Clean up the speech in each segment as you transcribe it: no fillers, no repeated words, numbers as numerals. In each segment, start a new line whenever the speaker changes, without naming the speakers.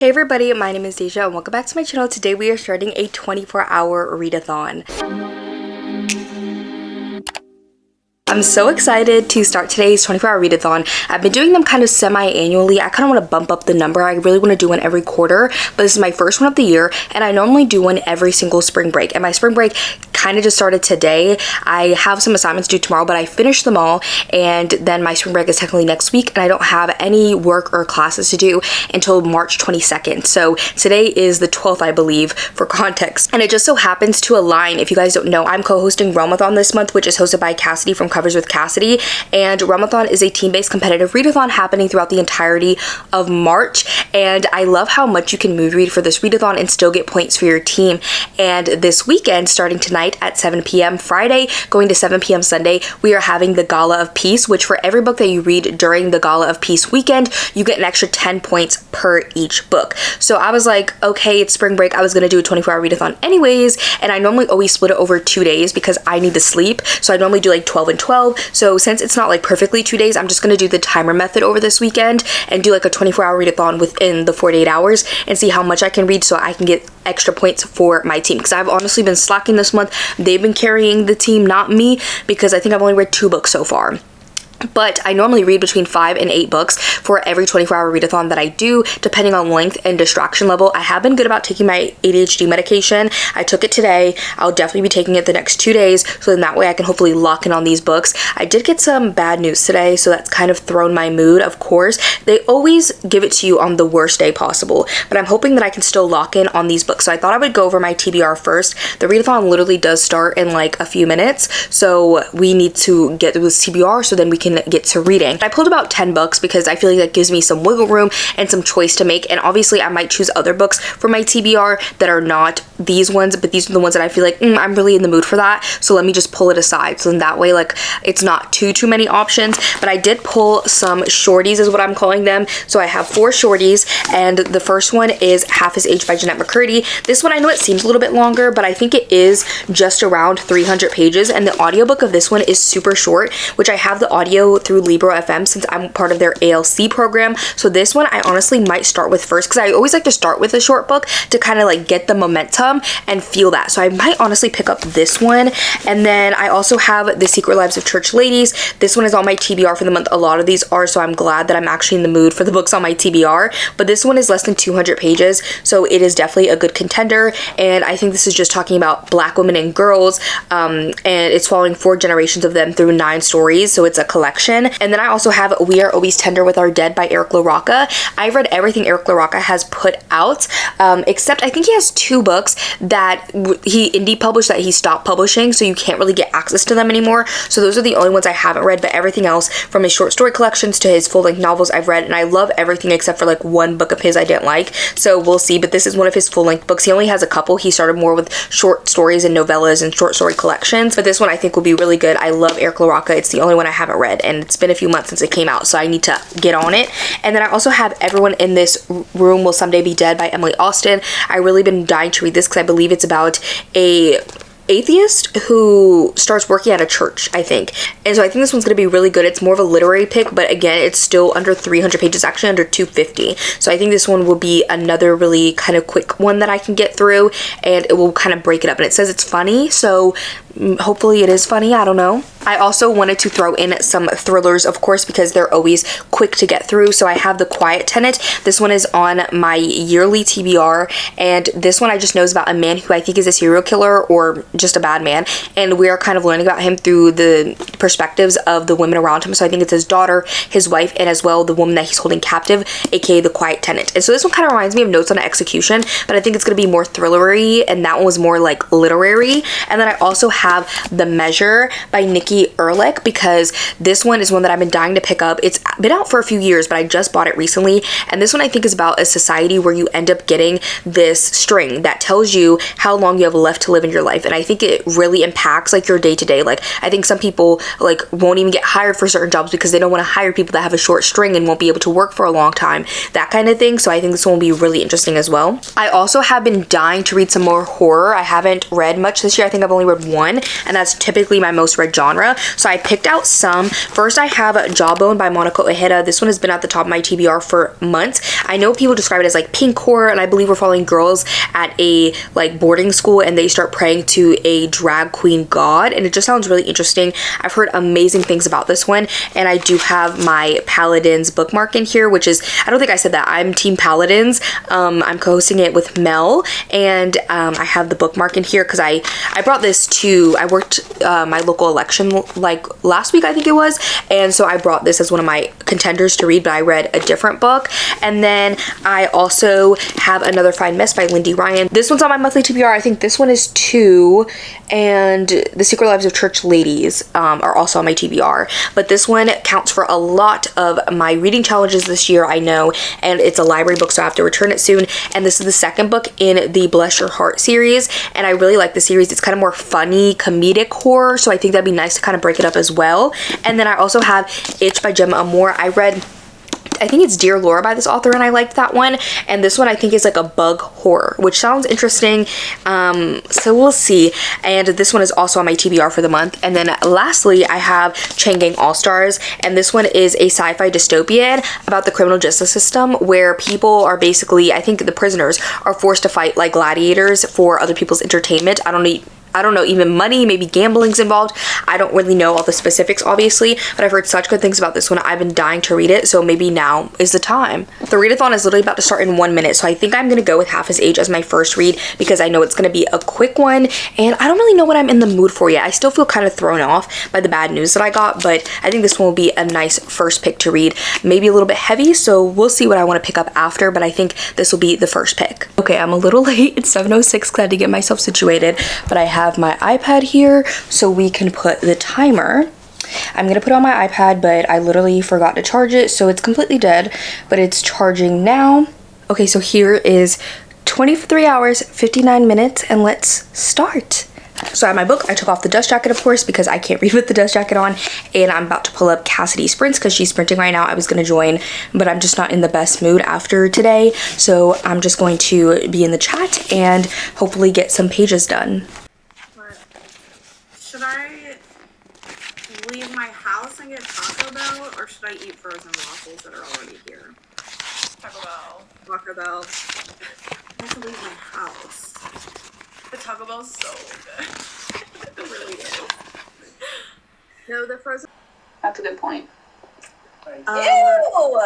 Hey everybody, my name is Deja and welcome back to my channel. Today we are starting a 24-hour readathon. I'm so excited to start today's 24-hour readathon. I've been doing them kind of semi-annually. I kind of want to bump up the number. I really want to do one every quarter, but this is my first one of the year, and I normally do one every single spring break. And my spring break kind of just started today. I have some assignments due tomorrow, but I finished them all, and then my spring break is technically next week, and I don't have any work or classes to do until March 22nd. So today is the 12th, I believe, for context. And it just so happens to align, if you guys don't know, I'm co-hosting Realmathon this month, which is hosted by Cassidy from Covers with Cassidy, and Realmathon is a team-based competitive readathon happening throughout the entirety of March, and I love how much you can mood read for this readathon and still get points for your team. And this weekend, starting tonight at 7 p.m. Friday, going to 7 p.m. Sunday, we are having the Gala of Peace, which for every book that you read during the Gala of Peace weekend, you get an extra 10 points per each book. So I was like, okay, it's spring break, I was gonna do a 24-hour readathon anyways, and I normally always split it over 2 days because I need to sleep, so I normally do like 12 and 12. So since it's not like perfectly 2 days, I'm just gonna do the timer method over this weekend and do like a 24-hour readathon within the 48 hours and see how much I can read so I can get extra points for my team, because I've honestly been slacking this month. They've been carrying the team, not me, because I think I've only read 2 books so far. But I normally read between 5 and 8 books for every 24-hour readathon that I do, depending on length and distraction level. I have been good about taking my ADHD medication. I took it today. I'll definitely be taking it the next 2 days, so then that way I can hopefully lock in on these books. I did get some bad news today, so that's kind of thrown my mood, of course. They always give it to you on the worst day possible, but I'm hoping that I can still lock in on these books. So I thought I would go over my TBR first. The readathon literally does start in like a few minutes, so we need to get through this TBR so then we can get to reading. I pulled about 10 books because I feel like that gives me some wiggle room and some choice to make, and obviously I might choose other books for my TBR that are not these ones, but these are the ones that I feel like I'm really in the mood for that, so let me just pull it aside. So then that way, like, it's not too many options. But I did pull some shorties, is what I'm calling them. So I have 4 shorties, and the first one is Half His Age by Jeanette McCurdy. This one, I know it seems a little bit longer, but I think it is just around 300 pages, and the audiobook of this one is super short, which I have the audio through Libro FM since I'm part of their ALC program. So this one I honestly might start with first, because I always like to start with a short book to kind of like get the momentum and feel that. So I might honestly pick up this one. And then I also have The Secret Lives of Church Ladies. This one is on my TBR for the month. A lot of these are, so I'm glad that I'm actually in the mood for the books on my TBR. But this one is less than 200 pages, so it is definitely a good contender. And I think this is just talking about Black women and girls, and it's following 4 generations of them through 9 stories, so it's a collection. And then I also have We Are Always Tender with Our Dead by Eric LaRocca. I've read everything Eric LaRocca has put out, except I think he has 2 books that he indie published that he stopped publishing, so you can't really get access to them anymore. So those are the only ones I haven't read, but everything else, from his short story collections to his full-length novels, I've read, and I love everything except for like 1 book of his I didn't like. So we'll see, but this is one of his full-length books. He only has a couple. He started more with short stories and novellas and short story collections, but this one I think will be really good. I love Eric LaRocca. It's the only one I haven't read, and it's been a few months since it came out, so I need to get on it. And then I also have Everyone in This Room Will Someday Be Dead by Emily Austen. I really been dying to read this because I believe it's about a atheist who starts working at a church, I think. And so I think this one's going to be really good. It's more of a literary pick, but again, it's still under 300 pages, actually under 250. So I think this one will be another really kind of quick one that I can get through, and it will kind of break it up. And it says it's funny, so hopefully it is funny. I don't know. I also wanted to throw in some thrillers, of course, because they're always quick to get through. So I have The Quiet Tenant. This one is on my yearly TBR, and this one I just know is about a man who I think is a serial killer or just a bad man, and we are kind of learning about him through the perspectives of the women around him. So I think it's his daughter, his wife, and as well the woman that he's holding captive, aka The Quiet Tenant. And so this one kind of reminds me of Notes on an Execution, but I think it's going to be more thrillery, and that one was more like literary. And then I also have The Measure by Nikki Ehrlich, because this one is one that I've been dying to pick up. It's been out for a few years, but I just bought it recently, and this one I think is about a society where you end up getting this string that tells you how long you have left to live in your life. And I think it really impacts like your day-to-day. Like I think some people like won't even get hired for certain jobs because they don't want to hire people that have a short string and won't be able to work for a long time, that kind of thing. So I think this one will be really interesting as well. I also have been dying to read some more horror. I haven't read much this year. I think I've only read one, and that's typically my most read genre. So I picked out some. First, I have Jawbone by Monica Ojeda. This one has been at the top of my TBR for months. I know people describe it as like pink horror, and I believe we're following girls at a like boarding school and they start praying to a drag queen god, and it just sounds really interesting. I've heard amazing things about this one, and I do have my Paladins bookmark in here, which is, I don't think I said that, I'm team Paladins. I'm co-hosting it with Mel, and I have the bookmark in here because I brought this to, I worked my local election like last week I think it was, and so I brought this as one of my contenders to read, but I read a different book. And then I also have Another Fine Mess by Lindy Ryan. This one's on my monthly TBR. I think this one is 2, and The Secret Lives of Church Ladies are also on my TBR. But this one counts for a lot of my reading challenges this year, I know, and it's a library book, so I have to return it soon. And this is the second book in the Bless Your Heart series, and I really like the series. It's kind of more funny, comedic horror, so I think that'd be nice to kind of break it up as well. And then I also have Itch by Gemma Amore. I think it's Dear Laura by this author, and I liked that one. And this one I think is like a bug horror, which sounds interesting. So we'll see. And this one is also on my TBR for the month. And then lastly, I have Chain Gang All Stars, and this one is a sci-fi dystopian about the criminal justice system where people are basically, I think the prisoners are forced to fight like gladiators for other people's entertainment. I don't know, even money, maybe gambling's involved. I don't really know all the specifics, obviously, but I've heard such good things about this one. I've been dying to read it, so maybe now is the time. The readathon is literally about to start in 1 minute, so I think I'm gonna go with Half His Age as my first read because I know it's gonna be a quick one, and I don't really know what I'm in the mood for yet. I still feel kind of thrown off by the bad news that I got, but I think this one will be a nice first pick to read. Maybe a little bit heavy, so we'll see what I want to pick up after, but I think this will be the first pick. Okay, I'm a little late. It's 7:06 because I had to get myself situated, but I have my iPad here so we can put the timer. I'm gonna put it on my iPad, but I literally forgot to charge it, so it's completely dead, but it's charging now. Okay, so here is 23 hours, 59 minutes, and let's start. So I have my book. I took off the dust jacket, of course, because I can't read with the dust jacket on, and I'm about to pull up Cassidy Sprints because she's sprinting right now. I was gonna join, but I'm just not in the best mood after today, so I'm just going to be in the chat and hopefully get some pages done.
Should I leave my house and get Taco Bell, or should I eat frozen waffles that are already here?
Taco Bell.
Taco Bell. I have to leave my house.
The Taco Bell's so good.
It really is. No, the frozen.
That's a good point.
Ew!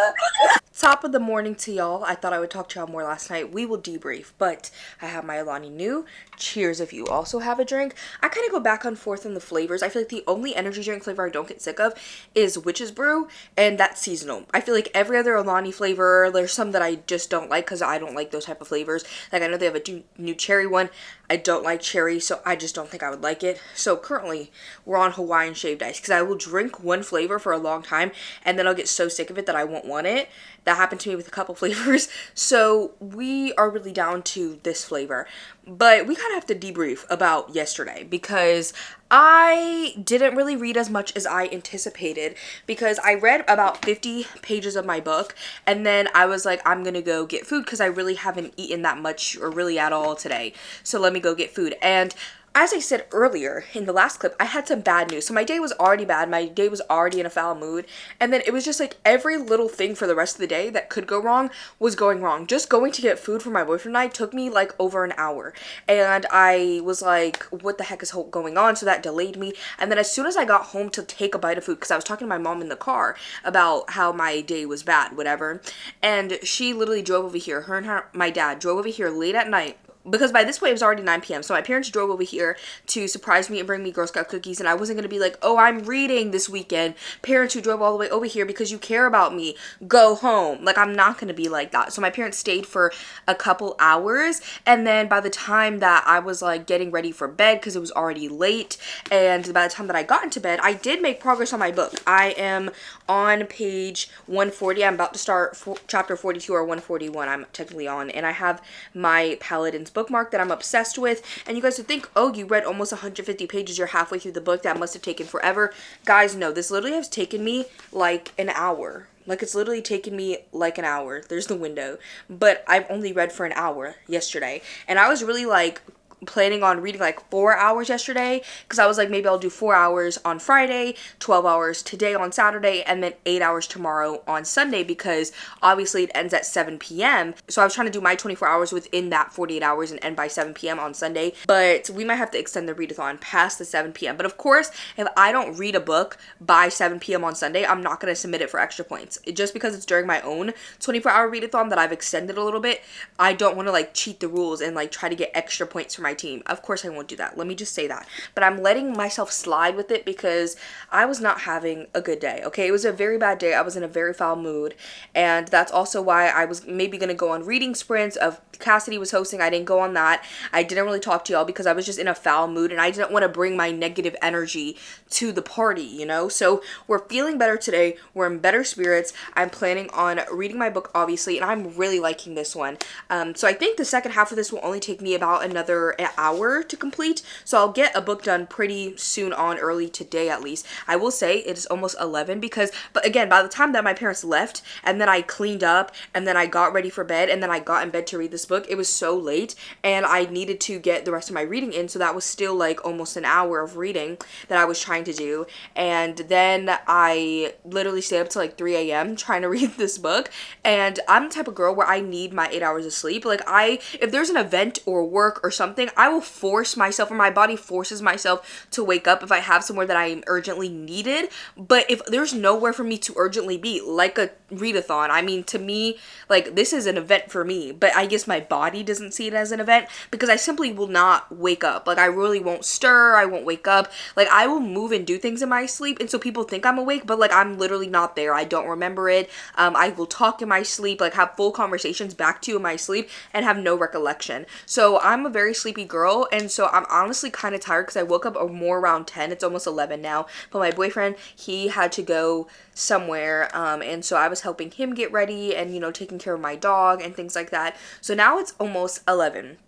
Top of the morning to y'all. I thought I would talk to y'all more last night. We will debrief, but I have my Alani Nu. Cheers if you also have a drink. I kind of go back and forth on the flavors. I feel like the only energy drink flavor I don't get sick of is Witch's Brew, and that's seasonal. I feel like every other Alani flavor, there's some that I just don't like because I don't like those type of flavors. Like I know they have a new cherry one. I don't like cherry, so I just don't think I would like it. So currently, we're on Hawaiian shaved ice because I will drink one flavor for a long time, and then I'll get so sick of it that I won't want it. That happened to me with a couple flavors. So we are really down to this flavor. But we kind of have to debrief about yesterday because I didn't really read as much as I anticipated because I read about 50 pages of my book, and then I was like, I'm gonna go get food because I really haven't eaten that much or really at all today. So let me go get food. And as I said earlier in the last clip, I had some bad news. So my day was already bad. My day was already in a foul mood. And then it was just like every little thing for the rest of the day that could go wrong was going wrong. Just going to get food for my boyfriend and I took me like over an hour. And I was like, what the heck is going on? So that delayed me. And then as soon as I got home to take a bite of food, because I was talking to my mom in the car about how my day was bad, whatever. And she literally drove over here. My dad drove over here late at night. Because by this point, it was already 9 p.m. So my parents drove over here to surprise me and bring me Girl Scout cookies. And I wasn't going to be like, oh, I'm reading this weekend. Parents who drove all the way over here because you care about me, go home. Like, I'm not going to be like that. So my parents stayed for a couple hours. And then by the time that I was, like, getting ready for bed, because it was already late, and by the time that I got into bed, I did make progress on my book. I am on page 140. I'm about to start chapter 42 or 141. I'm technically on. And I have my Paladins bookmark that I'm obsessed with. And you guys would think, oh, you read almost 150 pages, you're halfway through the book, that must have taken forever. Guys, no, this literally has taken me like an hour. Like, it's literally taken me like an hour. There's the window. But I've only read for an hour yesterday. And I was really like planning on reading like 4 hours yesterday, because I was like, maybe I'll do 4 hours on Friday, 12 hours today on Saturday, and then 8 hours tomorrow on Sunday, because obviously it ends at 7 p.m. So I was trying to do my 24 hours within that 48 hours and end by 7 p.m. on Sunday. But we might have to extend the readathon past the 7 p.m. But of course, if I don't read a book by 7 p.m. on Sunday, I'm not going to submit it for extra points. Just because it's during my own 24-hour readathon that I've extended a little bit, I don't want to like cheat the rules and like try to get extra points for my team. Of course I won't do that. Let me just say that. But I'm letting myself slide with it because I was not having a good day, okay? It was a very bad day. I was in a very foul mood, and that's also why I was maybe going to go on reading sprints of Cassidy was hosting. I didn't go on that. I didn't really talk to y'all because I was just in a foul mood, and I didn't want to bring my negative energy to the party, you know? So we're feeling better today. We're in better spirits. I'm planning on reading my book, obviously, and I'm really liking this one. So I think the second half of this will only take me about another hour to complete. So I'll get a book done pretty soon on, early today at least. I will say it is almost 11 because, but again, by the time that my parents left and then I cleaned up and then I got ready for bed and then I got in bed to read this book, it was so late and I needed to get the rest of my reading in. So that was still like almost an hour of reading that I was trying to do. And then I literally stayed up till like 3 a.m. trying to read this book. And I'm the type of girl where I need my 8 hours of sleep. Like if there's an event or work or something, I will force myself, or my body forces myself to wake up if I have somewhere that I am urgently needed. But if there's nowhere for me to urgently be, like a readathon, I mean, to me, like, this is an event for me, but I guess my body doesn't see it as an event because I simply will not wake up. Like, I really won't stir, I won't wake up. Like, I will move and do things in my sleep, and so people think I'm awake, but like, I'm literally not there. I don't remember it. I will talk in my sleep, like have full conversations back to you in my sleep and have no recollection. So I'm a very sleepy girl, and so I'm honestly kind of tired because I woke up more around 10. It's almost 11 now, but my boyfriend, he had to go somewhere, and so I was helping him get ready and, you know, taking care of my dog and things like that. So now it's almost 11.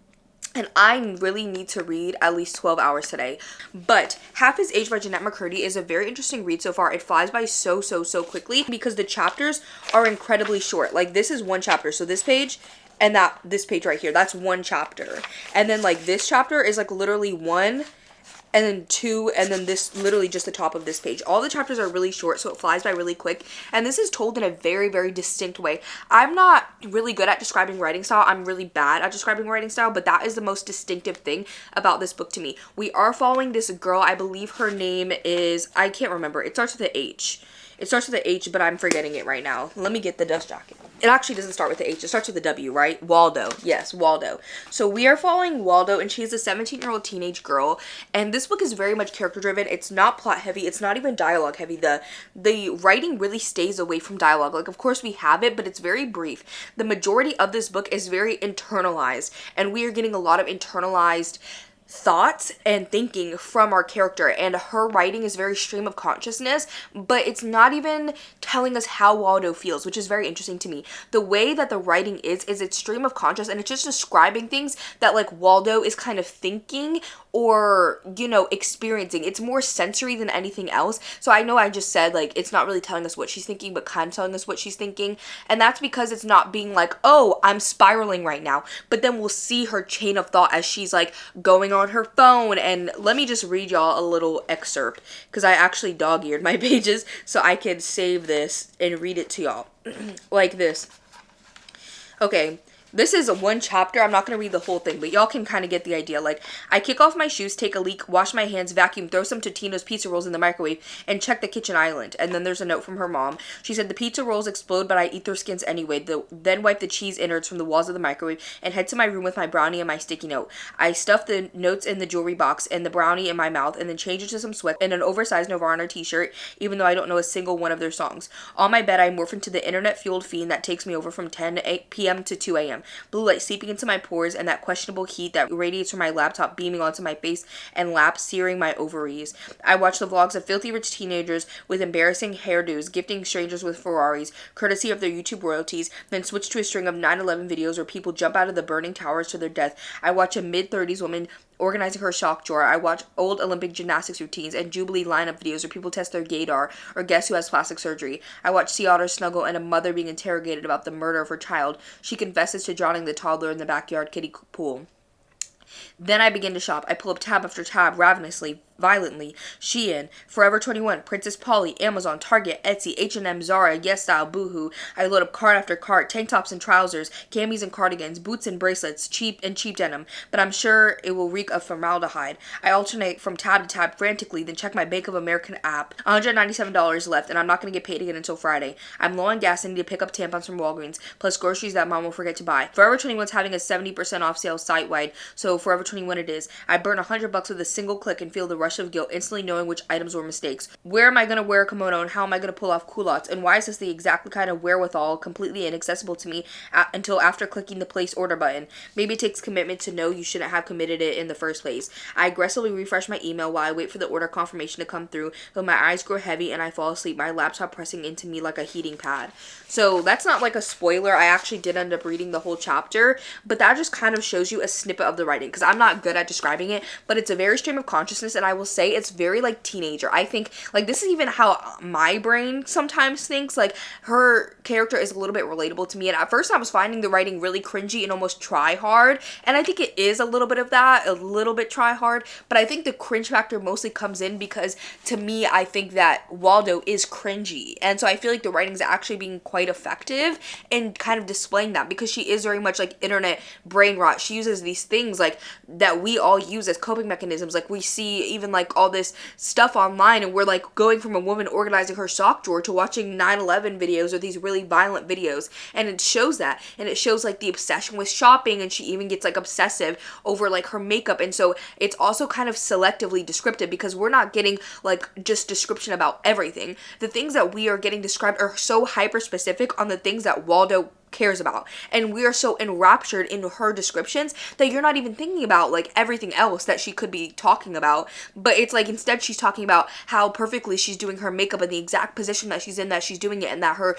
And I really need to read at least 12 hours today. But Half His Age by Jeanette McCurdy is a very interesting read so far. It flies by so quickly because the chapters are incredibly short. Like, this is one chapter. So this page and this page right here, that's one chapter. And then like this chapter is like literally one, and then two, and then this literally just the top of this page. All the chapters are really short, so it flies by really quick. And this is told in a very distinct way. I'm not really good at describing writing style. I'm really bad at describing writing style, but that is the most distinctive thing about this book to me. We are following this girl. I believe her name is, I can't remember. It starts with an H. It starts with an H, but I'm forgetting it right now. Let me get the dust jacket. It actually doesn't start with the H. It starts with a W, right? Waldo. Yes, Waldo. So we are following Waldo, and she's a 17-year-old teenage girl. And this book is very much character-driven. It's not plot-heavy. It's not even dialogue-heavy. The writing really stays away from dialogue. Like, of course, we have it, but it's very brief. The majority of this book is very internalized, and we are getting a lot of internalized thoughts and thinking from our character, and her writing is very stream of consciousness, but it's not even telling us how Waldo feels, which is very interesting to me. The way that the writing is it's stream of conscious, and it's just describing things that like Waldo is kind of thinking or, you know, experiencing. It's more sensory than anything else. So I know I just said like it's not really telling us what she's thinking, but kind of telling us what she's thinking, and that's because it's not being like, oh, I'm spiraling right now, but then we'll see her chain of thought as she's like going on her phone. And let me just read y'all a little excerpt because I actually dog-eared my pages so I could save this and read it to y'all like this. Okay, this is one chapter. I'm not going to read the whole thing, but y'all can kind of get the idea. Like, I kick off my shoes, take a leak, wash my hands, vacuum, throw some Totino's pizza rolls in the microwave, and check the kitchen island. And then there's a note from her mom. She said, the pizza rolls explode, but I eat their skins anyway. Then wipe the cheese innards from the walls of the microwave and head to my room with my brownie and my sticky note. I stuff the notes in the jewelry box and the brownie in my mouth, and then change into some sweats and an oversized Nirvana t-shirt, even though I don't know a single one of their songs. On my bed, I morph into the internet-fueled fiend that takes me over from 10 p.m. to 2 a.m. blue light seeping into my pores, and that questionable heat that radiates from my laptop beaming onto my face and lap, searing my ovaries. I watch the vlogs of filthy rich teenagers with embarrassing hairdos gifting strangers with Ferraris, courtesy of their YouTube royalties, then switch to a string of 9/11 videos where people jump out of the burning towers to their death. I watch a mid-30s woman organizing her shock drawer. I watch old Olympic gymnastics routines and Jubilee lineup videos where people test their gaydar or guess who has plastic surgery. I watch sea otters snuggle and a mother being interrogated about the murder of her child. She confesses to drowning the toddler in the backyard kiddie pool. Then I begin to shop. I pull up tab after tab ravenously, violently. Shein, Forever 21, Princess Polly, Amazon, Target, Etsy, H&M, Zara, Yes Style, Boohoo. I load up cart after cart, tank tops and trousers, camis and cardigans, boots and bracelets, cheap denim, but I'm sure it will reek of formaldehyde. I alternate from tab to tab frantically, then check my Bank of America app. $197 left, and I'm not going to get paid again until Friday. I'm low on gas and need to pick up tampons from Walgreens, plus groceries that mom will forget to buy. Forever 21's having a 70% off sale site-wide, so Forever 21 it is. I burn $100 with a single click and feel the rush of guilt, instantly knowing which items were mistakes. Where am I going to wear a kimono, and how am I going to pull off culottes, and why is this the exact kind of wherewithal completely inaccessible to me until after clicking the place order button? Maybe it takes commitment to know you shouldn't have committed it in the first place. I aggressively refresh my email while I wait for the order confirmation to come through, though my eyes grow heavy and I fall asleep, my laptop pressing into me like a heating pad. So that's not like a spoiler. I actually did end up reading the whole chapter, but that just kind of shows you a snippet of the writing, because I'm not good at describing it, but it's a very stream of consciousness, and I will say it's very like teenager. I think like this is even how my brain sometimes thinks. Like her character is a little bit relatable to me, and at first I was finding the writing really cringy and almost try hard, and I think it is a little bit of that, a little bit try hard, but I think the cringe factor mostly comes in because to me I think that Waldo is cringy, and so I feel like the writing is actually being quite effective in kind of displaying that, because she is very much like internet brain rot. She uses these things like that we all use as coping mechanisms. Like we see even like all this stuff online, and we're like going from a woman organizing her sock drawer to watching 9/11 videos or these really violent videos, and it shows that, and it shows like the obsession with shopping, and she even gets like obsessive over like her makeup. And so it's also kind of selectively descriptive, because we're not getting like just description about everything. The things that we are getting described are so hyper specific on the things that Waldo cares about, and we are so enraptured in her descriptions that you're not even thinking about like everything else that she could be talking about. But it's like instead she's talking about how perfectly she's doing her makeup and the exact position that she's in, that she's doing it, and that her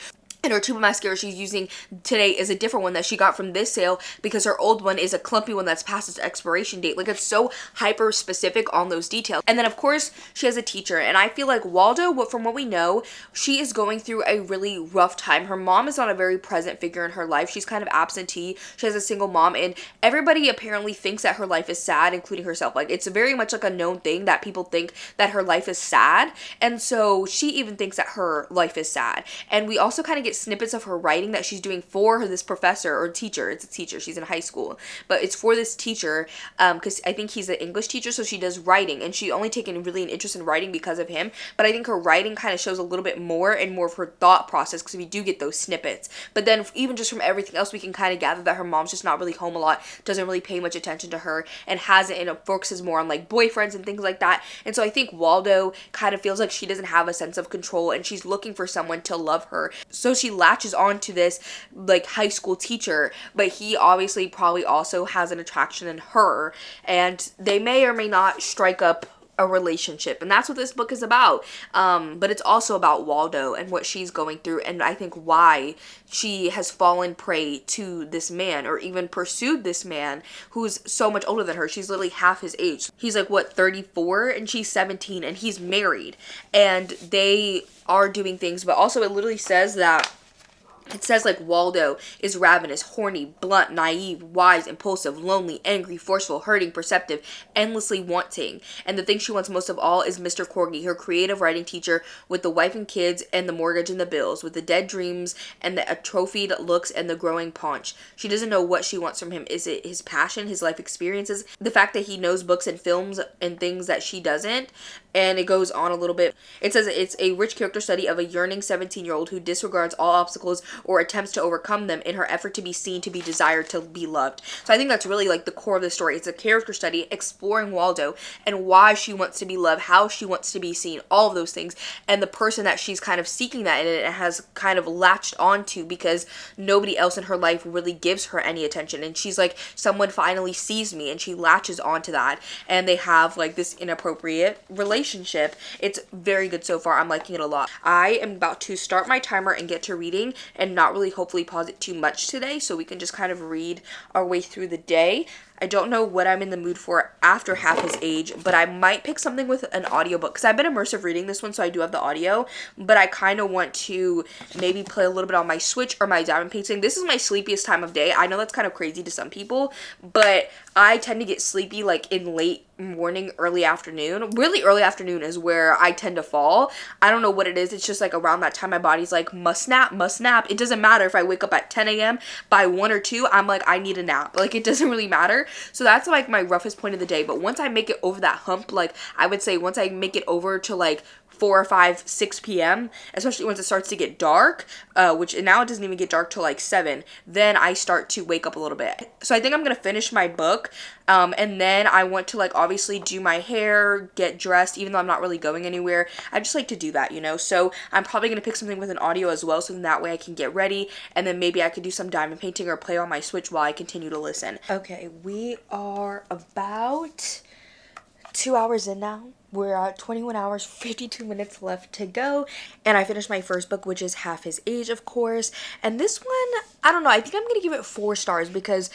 tube of mascara she's using today is a different one that she got from this sale, because her old one is a clumpy one that's past its expiration date. Like it's so hyper specific on those details. And then of course she has a teacher, and I feel like Waldo, from what we know, she is going through a really rough time. Her mom is not a very present figure in her life. She's kind of absentee. She has a single mom, and everybody apparently thinks that her life is sad, including herself. Like it's very much like a known thing that people think that her life is sad, and so she even thinks that her life is sad. And we also kind of get snippets of her writing that she's doing for this professor or teacher. It's a teacher, she's in high school, but it's for this teacher because I think he's an English teacher, so she does writing, and she only taken really an interest in writing because of him. But I think her writing kind of shows a little bit more and more of her thought process, because we do get those snippets. But then even just from everything else, we can kind of gather that her mom's just not really home a lot, doesn't really pay much attention to her, and hasn't, and focuses more on like boyfriends and things like that. And so I think Waldo kind of feels like she doesn't have a sense of control, and she's looking for someone to love her, so she latches on to this like high school teacher, but he obviously probably also has an attraction in her, and they may or may not strike up a relationship, and that's what this book is about. But it's also about Waldo and what she's going through, and I think why she has fallen prey to this man, or even pursued this man who's so much older than her. She's literally half his age. He's like what, 34, and she's 17, and he's married, and they are doing things. But also it literally says that it says like Waldo is ravenous, horny, blunt, naive, wise, impulsive, lonely, angry, forceful, hurting, perceptive, endlessly wanting. And the thing she wants most of all is Mr. Corgi, her creative writing teacher, with the wife and kids and the mortgage and the bills, with the dead dreams and the atrophied looks and the growing paunch. She doesn't know what she wants from him. Is it his passion, his life experiences, the fact that he knows books and films and things that she doesn't? And it goes on a little bit. It says it's a rich character study of a yearning 17-year-old who disregards all obstacles or attempts to overcome them in her effort to be seen, to be desired, to be loved. So I think that's really like the core of the story. It's a character study exploring Waldo and why she wants to be loved, how she wants to be seen, all of those things, and the person that she's kind of seeking that in and has kind of latched onto because nobody else in her life really gives her any attention. And she's like, someone finally sees me, and she latches onto that, and they have like this inappropriate relationship. It's very good so far. I'm liking it a lot. I am about to start my timer and get to reading and not really hopefully pause it too much today, so we can just kind of read our way through the day. I don't know what I'm in the mood for after Half His Age, but I might pick something with an audiobook because I've been immersive reading this one, so I do have the audio, but I kind of want to maybe play a little bit on my Switch or my diamond painting. This is my sleepiest time of day. I know that's kind of crazy to some people, but I tend to get sleepy like in late morning, early afternoon. Really early afternoon is where I tend to fall. I don't know what it is. It's just like around that time my body's like, must nap, must nap. It doesn't matter if I wake up at 10 a.m. by 1 or 2, I'm like, I need a nap. Like, it doesn't really matter. So that's like my roughest point of the day. But once I make it over that hump, like I would say once I make it over to like 4 or 5, 6 p.m., especially once it starts to get dark, which now it doesn't even get dark till like 7, then I start to wake up a little bit. So I think I'm gonna finish my book, and then I want to like obviously do my hair, get dressed, even though I'm not really going anywhere. I just like to do that, you know? So I'm probably gonna pick something with an audio as well, so then that way I can get ready, and then maybe I could do some diamond painting or play on my Switch while I continue to listen. Okay, we are about 2 hours in now. We're at 21 hours, 52 minutes left to go. And I finished my first book, which is Half His Age, of course. And this one, I don't know, I think I'm going to give it 4 stars because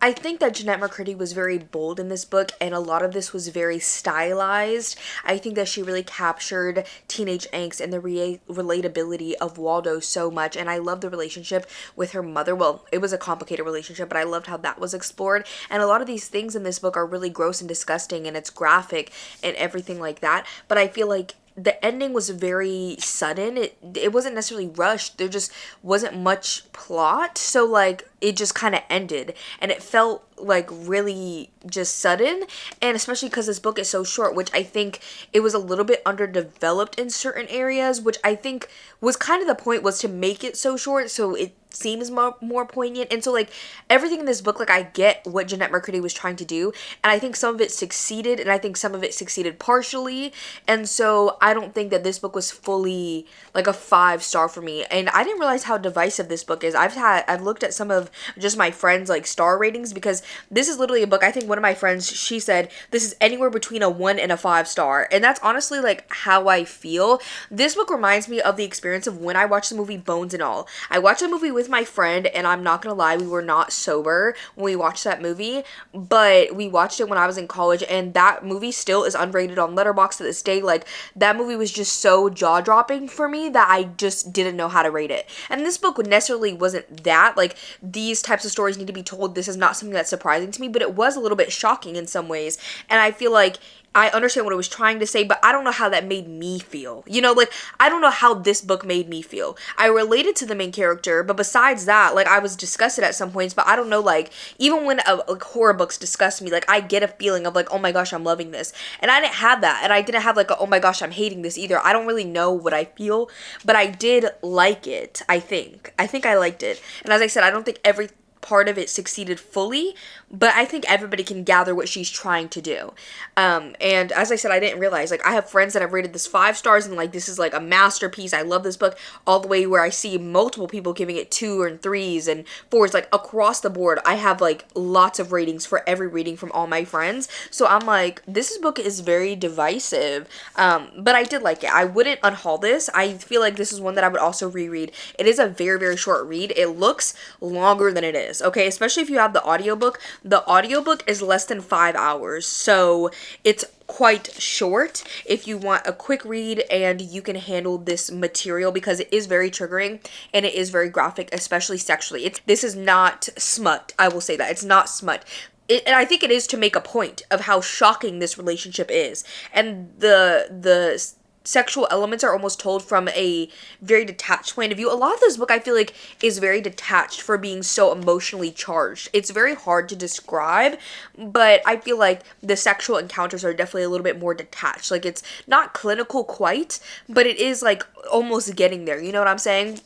I think that Jennette McCurdy was very bold in this book, and a lot of this was very stylized. I think that she really captured teenage angst and the relatability of Waldo so much, and I love the relationship with her mother. Well, it was a complicated relationship, but I loved how that was explored, and a lot of these things in this book are really gross and disgusting, and it's graphic and everything like that, but I feel like the ending was very sudden. It wasn't necessarily rushed. There just wasn't much plot. So like it just kind of ended, and it felt like really just sudden, and especially because this book is so short, which I think it was a little bit underdeveloped in certain areas, which I think was kind of the point, was to make it so short so it seems more poignant. And so like everything in this book, like I get what Jennette McCurdy was trying to do, and I think some of it succeeded, and I think some of it succeeded partially, and so I don't think that this book was fully like a 5-star for me. And I didn't realize how divisive this book is. I've looked at some of just my friends like star ratings, because this is literally a book, I think one of my friends, she said this is anywhere between a 1 and a 5-star, and that's honestly like how I feel. This book reminds me of the experience of when I watched the movie Bones and All. I watched the movie with my friend, and I'm not gonna lie, we were not sober when we watched that movie, but we watched it when I was in college, and that movie still is unrated on Letterboxd to this day. Like, that movie was just so jaw-dropping for me that I just didn't know how to rate it. And this book necessarily wasn't that. Like, these types of stories need to be told. This is not something that's surprising to me, but it was a little bit shocking in some ways, and I feel like I understand what it was trying to say, but I don't know how that made me feel. You know, like, I don't know how this book made me feel. I related to the main character, but besides that, like, I was disgusted at some points, but I don't know, like, even when like horror books disgust me, like, I get a feeling of like, oh my gosh, I'm loving this. And I didn't have that, and I didn't have like a, oh my gosh, I'm hating this either. I don't really know what I feel, but I did like it, I think. I think I liked it. And as I said, I don't think every part of it succeeded fully, but I think everybody can gather what she's trying to do. And as I said, I didn't realize, like, I have friends that have rated this 5 stars and like, this is like a masterpiece, I love this book, all the way where I see multiple people giving it 2 and 3s and 4s, like across the board. I have like lots of ratings for every reading from all my friends, so I'm like, this book is very divisive, but I did like it. I wouldn't unhaul this. I feel like this is one that I would also reread. It is a very, very short read. It looks longer than it is, okay? Especially if you have the audiobook. The audiobook is less than 5 hours, so it's quite short if you want a quick read and you can handle this material, because it is very triggering and it is very graphic, especially sexually. This is not smut, I will say that. It's not smut. And I think it is to make a point of how shocking this relationship is, and the sexual elements are almost told from a very detached point of view. A lot of this book, I feel like, is very detached for being so emotionally charged. It's very hard to describe, but I feel like the sexual encounters are definitely a little bit more detached. Like, it's not clinical quite, but it is like almost getting there. You know what I'm saying?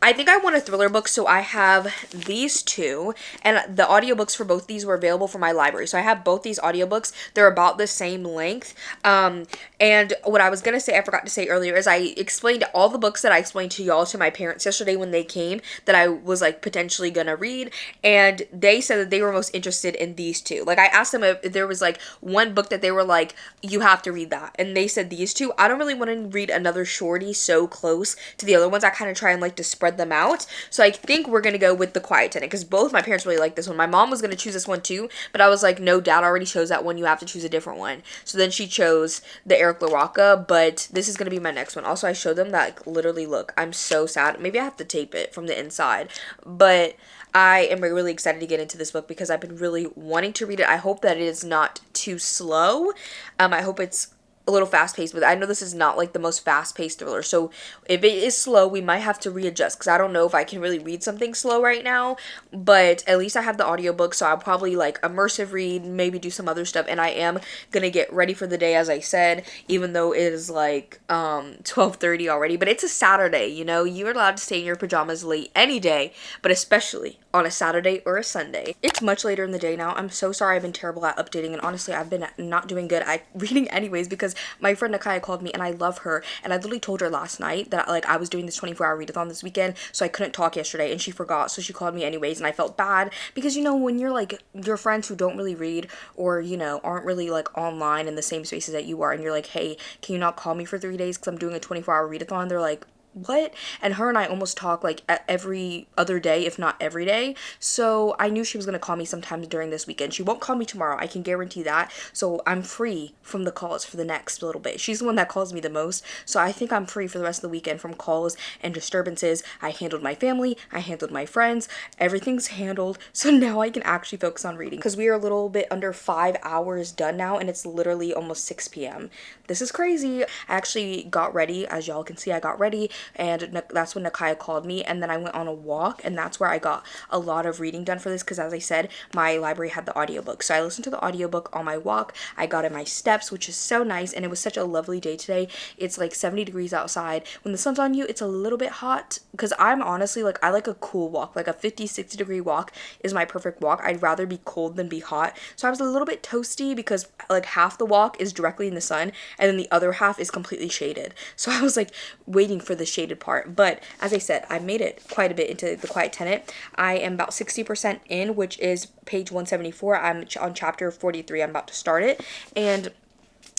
I think I want a thriller book, so I have these two, and the audiobooks for both these were available from my library. So I have both these audiobooks. They're about the same length. And what I was going to say, I forgot to say earlier, is I explained all the books that I explained to y'all to my parents yesterday when they came that I was like potentially going to read, and they said that they were most interested in these two. Like I asked them if there was like one book that they were like, you have to read that, and they said these two. I don't really want to read another shorty so close to the other ones. I kind of try and like to spread them out. So I think we're gonna go with The Quiet Tenant because both my parents really like this one. My mom was gonna choose this one too, but I was like, no, dad already chose that one. You have to choose a different one. So then she chose the Eric LaRocca, but this is gonna be my next one. Also, I showed them that, like, literally, look, I'm so sad. Maybe I have to tape it from the inside, but I am really excited to get into this book because I've been really wanting to read it. I hope that it is not too slow. I hope it's a little fast-paced, but I know this is not like the most fast-paced thriller, so if it is slow, we might have to readjust because I don't know if I can really read something slow right now, but at least I have the audiobook, so I'll probably like immersive read, maybe do some other stuff, and I am gonna get ready for the day, as I said, even though it is like 12:30 already, but it's a Saturday, you know, you're allowed to stay in your pajamas late any day, but especially on a Saturday or a Sunday. It's much later in the day now. I'm so sorry I've been terrible at updating, and honestly, I've been not doing good at reading anyways because my friend Nakaya called me, and I love her, and I literally told her last night that like I was doing this 24-hour readathon this weekend, so I couldn't talk yesterday, and she forgot, so she called me anyways, and I felt bad because, you know, when you're like your friends who don't really read or, you know, aren't really like online in the same spaces that you are, and you're like, hey, can you not call me for 3 days because I'm doing a 24-hour readathon? They're like, what? And her and I almost talk like every other day, if not every day. So I knew she was going to call me sometimes during this weekend. She won't call me tomorrow, I can guarantee that. So I'm free from the calls for the next little bit. She's the one that calls me the most. So I think I'm free for the rest of the weekend from calls and disturbances. I handled my family, I handled my friends, everything's handled. So now I can actually focus on reading because we are a little bit under 5 hours done now, and it's literally almost 6 p.m. This is crazy. I actually got ready. As y'all can see, I got ready, and that's when Nakaya called me, and then I went on a walk, and that's where I got a lot of reading done for this because, as I said, my library had the audiobook. So I listened to the audiobook on my walk. I got in my steps, which is so nice, and it was such a lovely day today. It's like 70 degrees outside. When the sun's on you, it's a little bit hot because I'm honestly like, I like a cool walk. Like a 50-60 degree walk is my perfect walk. I'd rather be cold than be hot. So I was a little bit toasty because like half the walk is directly in the sun, and then the other half is completely shaded. So I was like waiting for the shaded part. But as I said, I made it quite a bit into The Quiet Tenant. I am about 60% in, which is page 174. I'm on chapter 43. I'm about to start it. And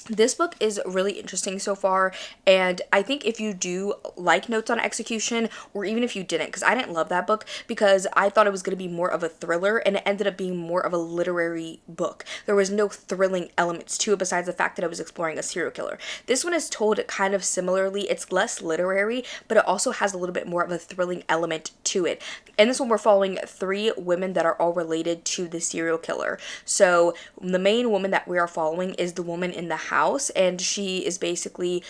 this book is really interesting so far, and I think if you do like Notes on Execution, or even if you didn't, because I didn't love that book because I thought it was going to be more of a thriller, and it ended up being more of a literary book. There was no thrilling elements to it besides the fact that I was exploring a serial killer. This one is told kind of similarly. It's less literary, but it also has a little bit more of a thrilling element to it. In this one, we're following 3 women that are all related to the serial killer. So the main woman that we are following is the woman in the house, and she is basically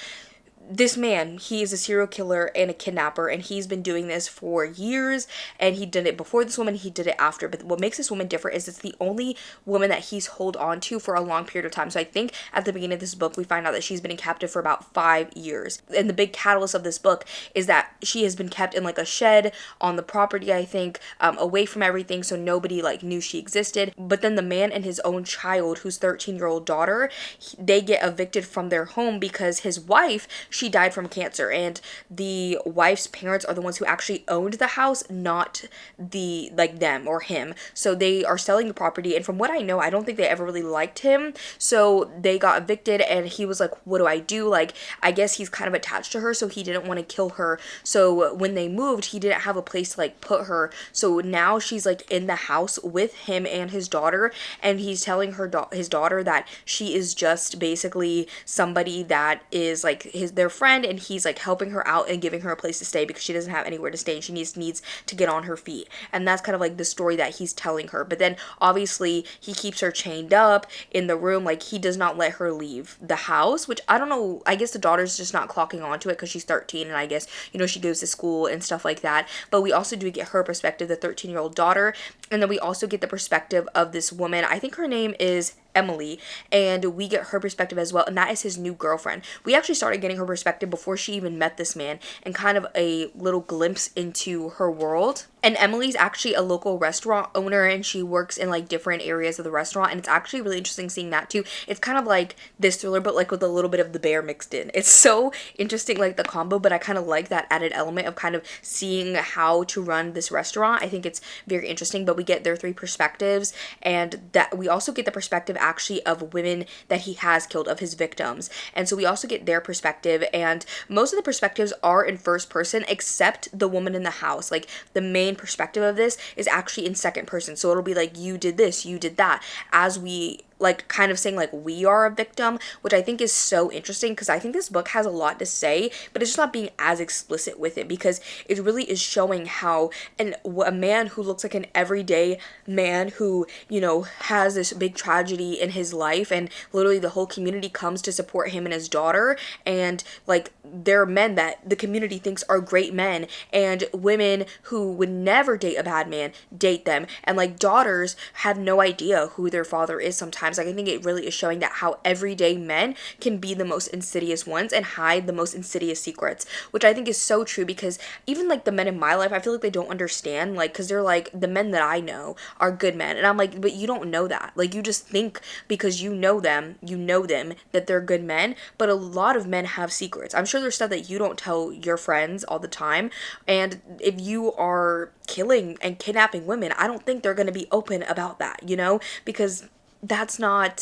this man. He is a serial killer and a kidnapper, and he's been doing this for years, and he did it before this woman, he did it after. But what makes this woman different is it's the only woman that he's hold on to for a long period of time. So I think at the beginning of this book we find out that she's been in captive for about 5 years, and the big catalyst of this book is that she has been kept in like a shed on the property, I think, away from everything, so nobody like knew she existed. But then the man and his own child, whose 13-year-old daughter, they get evicted from their home because his wife, she died from cancer, and the wife's parents are the ones who actually owned the house, not the like them or him. So they are selling the property, and from what I know, I don't think they ever really liked him. So they got evicted, and he was like, what do I do? Like, I guess he's kind of attached to her, so he didn't want to kill her. So when they moved, he didn't have a place to like put her. So now she's like in the house with him and his daughter, and he's telling her his daughter that she is just basically somebody that is like their friend, and he's like helping her out and giving her a place to stay because she doesn't have anywhere to stay, and she needs to get on her feet. And that's kind of like the story that he's telling her. But then obviously he keeps her chained up in the room. Like, he does not let her leave the house, which I don't know, I guess the daughter's just not clocking onto it because she's 13, and I guess, you know, she goes to school and stuff like that. But we also do get her perspective, the 13-year-old daughter, and then we also get the perspective of this woman. I think her name is Emily, and we get her perspective as well, and that is his new girlfriend. We actually started getting her perspective before she even met this man, and kind of a little glimpse into her world. And Emily's actually a local restaurant owner, and she works in like different areas of the restaurant, and it's actually really interesting seeing that too. It's kind of like this thriller, but like with a little bit of the bear mixed in. It's so interesting, like the combo, but I kind of like that added element of kind of seeing how to run this restaurant. I think it's very interesting, but we get their 3 perspectives, and that we also get the perspective actually of women that he has killed, of his victims. And so we also get their perspective, and most of the perspectives are in first person except the woman in the house. Like the main perspective of this is actually in second person, so it'll be like, you did this, you did that, as we like kind of saying like we are a victim, which I think is so interesting, because I think this book has a lot to say, but it's just not being as explicit with it, because it really is showing how a man who looks like an everyday man who, you know, has this big tragedy in his life, and literally the whole community comes to support him and his daughter, and like they're men that the community thinks are great men, and women who would never date a bad man date them, and like daughters have no idea who their father is sometimes. Like I think it really is showing that how everyday men can be the most insidious ones and hide the most insidious secrets, which I think is so true, because even like the men in my life, I feel like they don't understand, like, because they're like, the men that I know are good men, and I'm like, but you don't know that. Like, you just think because you know them that they're good men, but a lot of men have secrets. I'm sure there's stuff that you don't tell your friends all the time, and if you are killing and kidnapping women, I don't think they're going to be open about that, you know, because that's not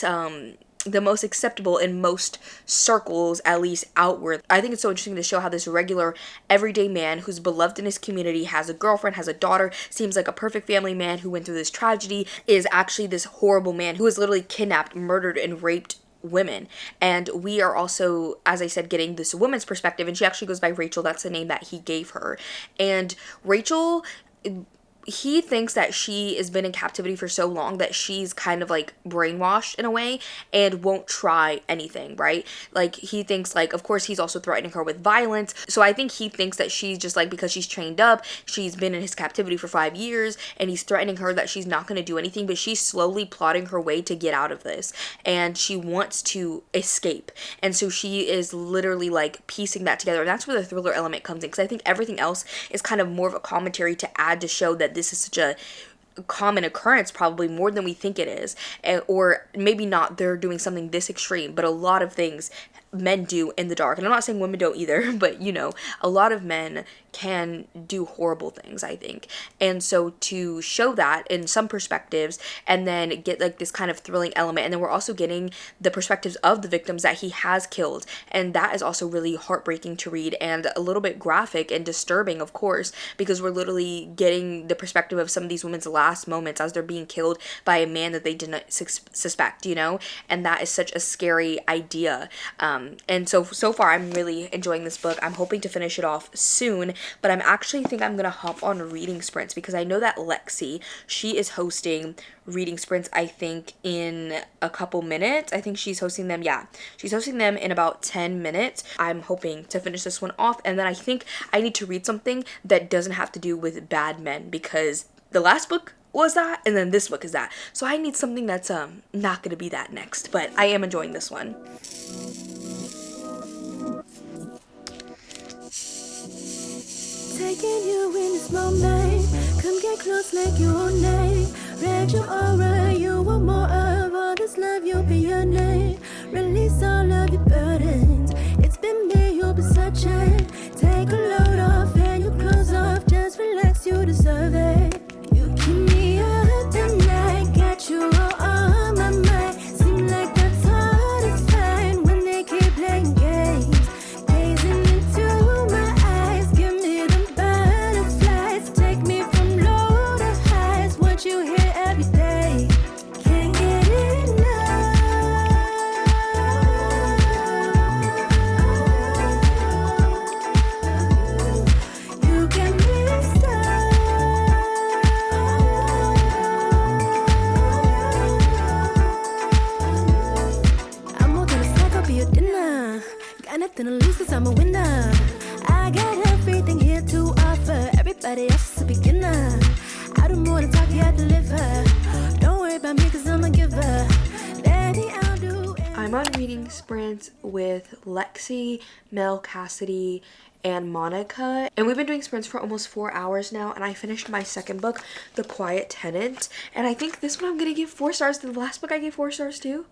the most acceptable in most circles, at least outward. I think it's so interesting to show how this regular everyday man who's beloved in his community, has a girlfriend, has a daughter, seems like a perfect family man who went through this tragedy, is actually this horrible man who is literally kidnapped, murdered, and raped women. And we are also, as I said, getting this woman's perspective, and she actually goes by Rachel. That's the name that he gave her. And Rachel, he thinks that she has been in captivity for so long that she's kind of like brainwashed in a way and won't try anything, right? Like he thinks, like, of course he's also threatening her with violence, so I think he thinks that she's just like, because she's trained up, she's been in his captivity for 5 years, and he's threatening her that she's not going to do anything, but she's slowly plotting her way to get out of this, and she wants to escape, and so she is literally like piecing that together, and that's where the thriller element comes in, because I think everything else is kind of more of a commentary to add to show that this is such a common occurrence, probably more than we think it is, or maybe not they're doing something this extreme, but a lot of things men do in the dark, and I'm not saying women don't either, but you know, a lot of men can do horrible things, I think. And so to show that in some perspectives, and then get like this kind of thrilling element, and then we're also getting the perspectives of the victims that he has killed, and that is also really heartbreaking to read, and a little bit graphic and disturbing, of course, because we're literally getting the perspective of some of these women's last moments as they're being killed by a man that they didn't suspect, you know, and that is such a scary idea. And so far I'm really enjoying this book. I'm hoping to finish it off soon, but I'm actually think I'm gonna hop on reading sprints, because I know that Lexi, she is hosting reading sprints, I think in a couple minutes. I think she's hosting them, yeah, she's hosting them in about 10 minutes. I'm hoping to finish this one off, and then I think I need to read something that doesn't have to do with bad men, because the last book was that, and then this book is that, so I need something that's not gonna be that next, but I am enjoying this one.
Taking you in this moment, come get close like your name. Read your aura, you want more of all this love, you'll be your name. Release all of your burdens, it's been me you'll be searching. Take a load off and your clothes off, just relax, you deserve it. You keep me up at night, got you all on my mind. Seem like that's hard to find when they keep playing games. Gazing into my eyes, give me them butterflies. Take me from low to highs, what you hear every day. Can't get enough. You get me stuck. I'm more than a snack, I'll be your dinner. Got nothing to lose cause I'm a winner. I got everything here to offer, everybody else is a beginner. I do more than talk, you have to live her. Don't worry about me cause I'm a giver. Let
I'm on reading sprints with Lexi, Mel, Cassidy, and Monica, and we've been doing sprints for almost 4 hours now, and I finished my second book, The Quiet Tenant, and I think this one I'm gonna give 4 stars. Did the last book I gave 4 stars too?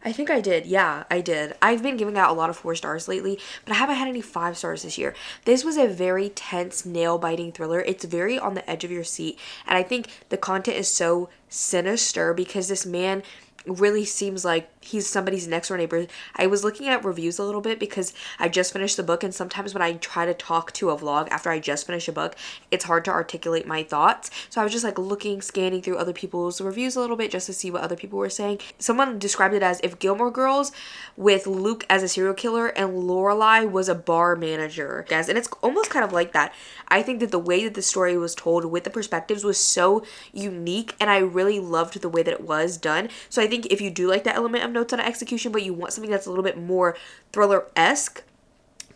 I think I did. Yeah, I did. I've been giving out a lot of 4 stars lately, but I haven't had any 5 stars this year. This was a very tense, nail-biting thriller. It's very on the edge of your seat, and I think the content is so sinister because this man really seems like he's somebody's next door neighbor. I was looking at reviews a little bit because I just finished the book, and sometimes when I try to talk to a vlog after I just finished a book, it's hard to articulate my thoughts. So I was just like scanning through other people's reviews a little bit just to see what other people were saying. Someone described it as if Gilmore Girls with Luke as a serial killer and Lorelai was a bar manager, guys. And it's almost kind of like that. I think that the way that the story was told with the perspectives was so unique, and I really loved the way that it was done. So I think if you do like that element of notes on execution, but you want something that's a little bit more thriller-esque,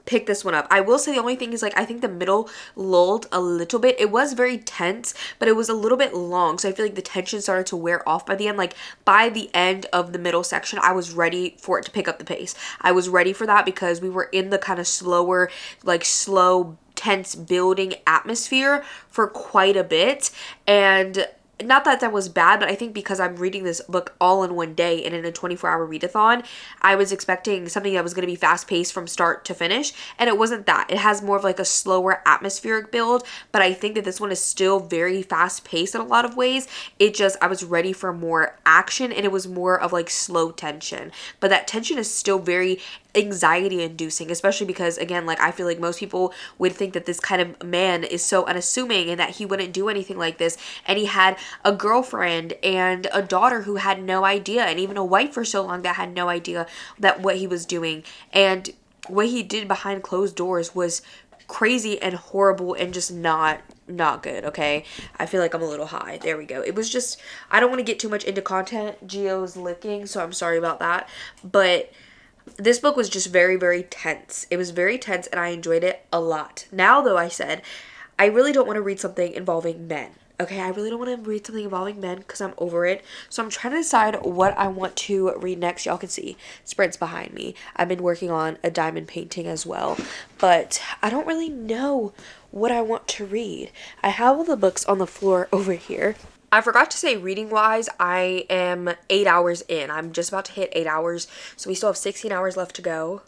pick this one up. I will say the only thing is, like, I think the middle lulled a little bit. It was very tense, but it was a little bit long, so I feel like the tension started to wear off by the end. Like, by the end of the middle section, I was ready for it to pick up the pace. I was ready for that because we were in the kind of slower, like, slow, tense building atmosphere for quite a bit, and not that that was bad, but I think because I'm reading this book all in one day and in a 24-hour readathon, I was expecting something that was going to be fast-paced from start to finish, and it wasn't that. It has more of like a slower atmospheric build, but I think that this one is still very fast-paced in a lot of ways. It just, I was ready for more action, and it was more of like slow tension, but that tension is still very anxiety inducing, especially because, again, like, I feel like most people would think that this kind of man is so unassuming and that he wouldn't do anything like this, and he had a girlfriend and a daughter who had no idea, and even a wife for so long that had no idea that what he was doing, and what he did behind closed doors was crazy and horrible and just not good. Okay, I feel like I'm a little high. There we go. It was just, I don't want to get too much into content. Gio's licking, so I'm sorry about that, but this book was just very, very tense. It was very tense, and I enjoyed it a lot. Now, though, I said, I really don't want to read something involving men. Okay, I really don't want to read something involving men because I'm over it. So I'm trying to decide what I want to read next. Y'all can see sprints behind me. I've been working on a diamond painting as well, but I don't really know what I want to read. I have all the books on the floor over here. I forgot to say, reading-wise, I am 8 hours in. I'm just about to hit 8 hours, so we still have 16 hours left to go.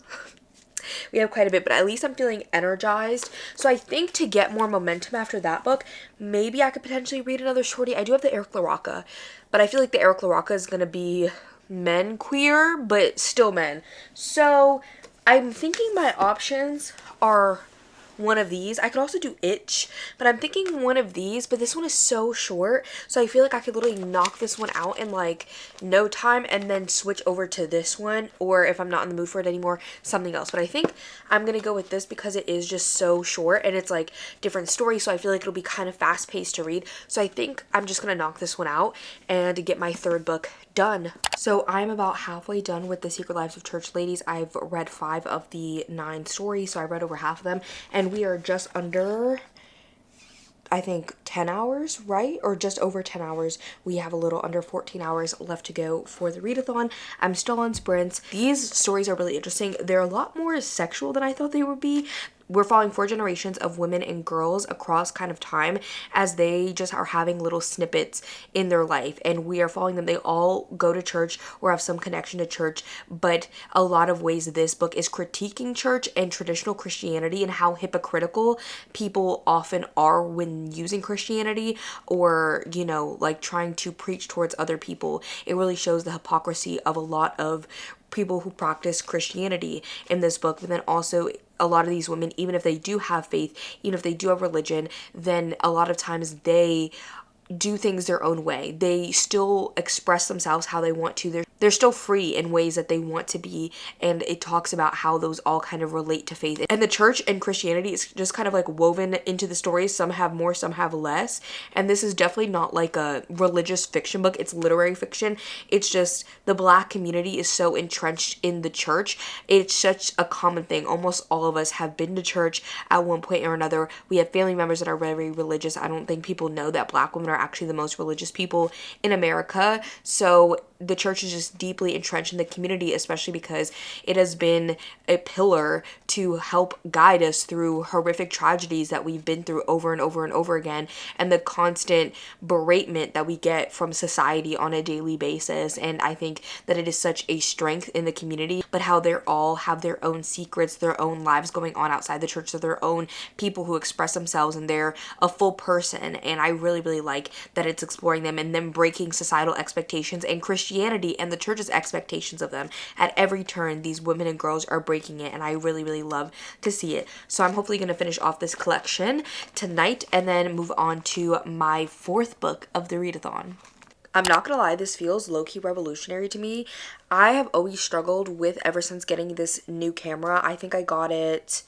We have quite a bit, but at least I'm feeling energized. So I think to get more momentum after that book, maybe I could potentially read another shorty. I do have the Eric LaRocca, but I feel like the Eric LaRocca is going to be men queer, but still men. So I'm thinking my options are one of these. I could also do Itch, but I'm thinking one of these, but this one is so short, so I feel like I could literally knock this one out in like no time and then switch over to this one, or if I'm not in the mood for it anymore, something else. But I think I'm gonna go with this because it is just so short and it's like different stories, so I feel like it'll be kind of fast paced to read. So I think I'm just gonna knock this one out and get my third book done. So I'm about halfway done with The Secret Lives of Church Ladies. I've read 5 of the 9 stories, so I read over half of them, and we are just under, I think, 10 hours, right? Or just over 10 hours. We have a little under 14 hours left to go for the readathon. I'm still on sprints. These stories are really interesting. They're a lot more sexual than I thought they would be. We're following 4 generations of women and girls across kind of time as they just are having little snippets in their life, and we are following them. They all go to church or have some connection to church, but a lot of ways this book is critiquing church and traditional Christianity and how hypocritical people often are when using Christianity or, you know, like trying to preach towards other people. It really shows the hypocrisy of a lot of people who practice Christianity in this book, but then also a lot of these women, even if they do have faith, even if they do have religion, then a lot of times they do things their own way. They still express themselves how they want to. They're still free in ways that they want to be, and it talks about how those all kind of relate to faith. And the church and Christianity is just kind of like woven into the stories. Some have more, some have less, and this is definitely not like a religious fiction book. It's literary fiction. It's just the Black community is so entrenched in the church. It's such a common thing. Almost all of us have been to church at one point or another. We have family members that are very religious. I don't think people know that Black women are actually the most religious people in America. So the church is just deeply entrenched in the community, especially because it has been a pillar to help guide us through horrific tragedies that we've been through over and over and over again, and the constant beratement that we get from society on a daily basis. And I think that it is such a strength in the community, but how they all have their own secrets, their own lives going on outside the church, so their own people who express themselves, and they're a full person. And I really, really like that it's exploring them and them breaking societal expectations and Christianity and the church's expectations of them. At every turn, these women and girls are breaking it, and I really, really love to see it. So I'm hopefully going to finish off this collection tonight and then move on to my 4th book of the readathon. I'm not gonna lie, this feels low-key revolutionary to me. I have always struggled with, ever since getting this new camera. I think I got it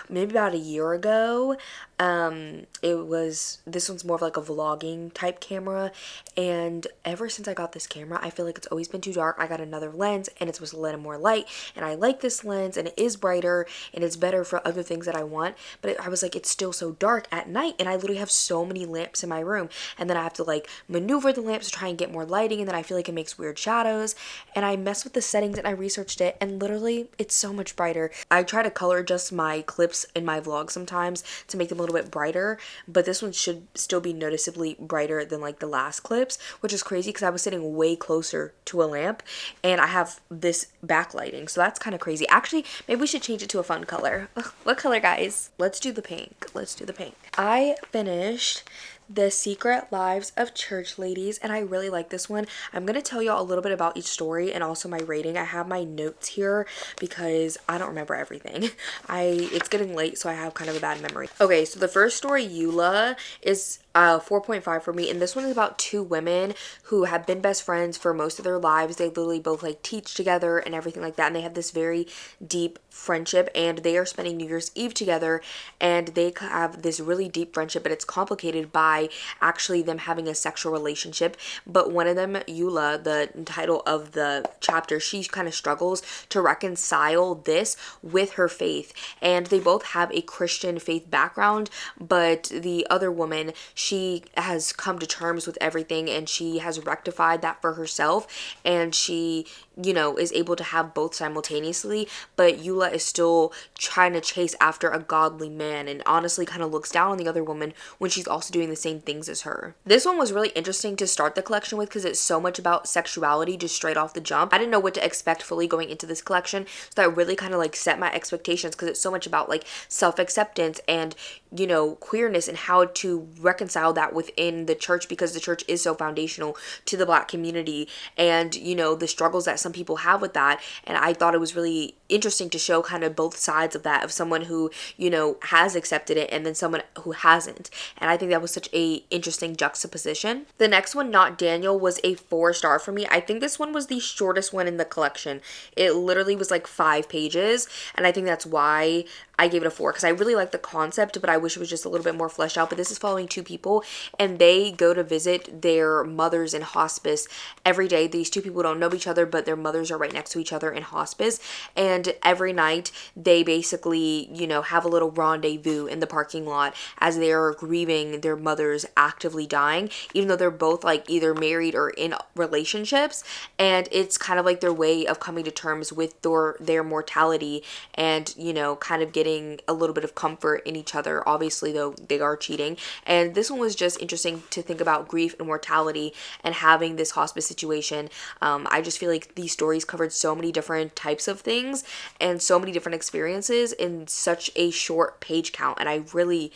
maybe about a year ago. This one's more of like a vlogging type camera, and ever since I got this camera, I feel like it's always been too dark. I got another lens and it's supposed to let in more light, and I like this lens and it is brighter and it's better for other things that I want, but I was like, it's still so dark at night, and I literally have so many lamps in my room, and then I have to like maneuver the lamps to try and get more lighting, and then I feel like it makes weird shadows, and I messed with the settings and I researched it, and literally it's so much brighter. I try to color adjust my clips in my vlog sometimes to make them a little bit brighter, but this one should still be noticeably brighter than like the last clips, which is crazy because I was sitting way closer to a lamp and I have this backlighting, so that's kind of crazy. Actually, maybe we should change it to a fun color. What color, guys? Let's do the pink. Let's do the pink. I finished The Secret Lives of Church Ladies, and I really like this one. I'm going to tell y'all a little bit about each story and also my rating. I have my notes here because I don't remember everything. It's getting late, so I have kind of a bad memory. Okay, so the first story, Eula, is 4.5 for me, and this one is about 2 women who have been best friends for most of their lives. They literally both like teach together and everything like that, and they have this very deep friendship, and they are spending New Year's Eve together, and they have this really deep friendship, but it's complicated by actually them having a sexual relationship. But one of them, Eula, the title of the chapter, she kind of struggles to reconcile this with her faith, and they both have a Christian faith background, but the other woman, she has come to terms with everything, and she has rectified that for herself, and she, you know, is able to have both simultaneously. But Eula is still trying to chase after a godly man, and honestly kind of looks down on the other woman when she's also doing the same things as her. This one was really interesting to start the collection with because it's so much about sexuality just straight off the jump. I didn't know what to expect fully going into this collection, so that really kind of like set my expectations, because it's so much about like self-acceptance and, you know, queerness, and how to reconcile that within the church, because the church is so foundational to the Black community, and, you know, the struggles that some people have with that. And I thought it was really interesting to show kind of both sides of that, of someone who, you know, has accepted it and then someone who hasn't. And I think that was such a interesting juxtaposition. The next one, Not Daniel, was a 4-star for me. I think this one was the shortest one in the collection. It literally was like 5 pages, and I think that's why I gave it a 4, because I really like the concept, but I wish it was just a little bit more fleshed out. But this is following 2 people, and they go to visit their mothers in hospice every day. These 2 people don't know each other, but their mothers are right next to each other in hospice, and every night they basically, you know, have a little rendezvous in the parking lot as they are grieving their mothers actively dying, even though they're both like either married or in relationships. And it's kind of like their way of coming to terms with their mortality, and, you know, kind of getting a little bit of comfort in each other, obviously, though they are cheating. And this one was just interesting to think about grief and mortality and having this hospice situation. I just feel like these stories covered so many different types of things and so many different experiences in such a short page count, and I really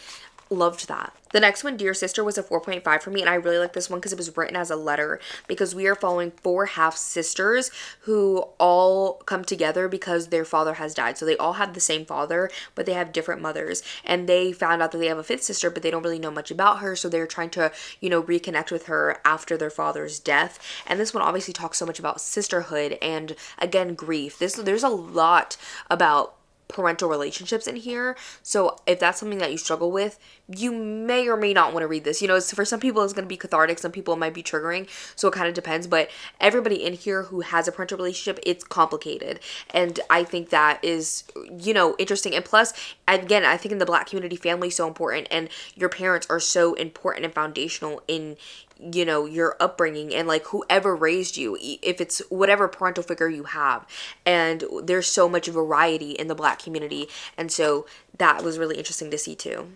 loved that. The next one, Dear Sister, was a 4.5 for me, and I really like this one because it was written as a letter, because we are following 4 half-sisters who all come together because their father has died. So they all have the same father, but they have different mothers, and they found out that they have a 5th sister, but they don't really know much about her, so they're trying to, you know, reconnect with her after their father's death. And this one obviously talks so much about sisterhood and, again, grief. There's a lot about parental relationships in here, so if that's something that you struggle with, you may or may not want to read this. You know, for some people it's going to be cathartic, some people it might be triggering, so it kind of depends. But everybody in here who has a parental relationship, it's complicated, and I think that is, you know, interesting. And plus, again, I think in the Black community, family is so important, and your parents are so important and foundational in you know, your upbringing and like whoever raised you, if it's whatever parental figure you have. And there's so much variety in the Black community, and so that was really interesting to see too.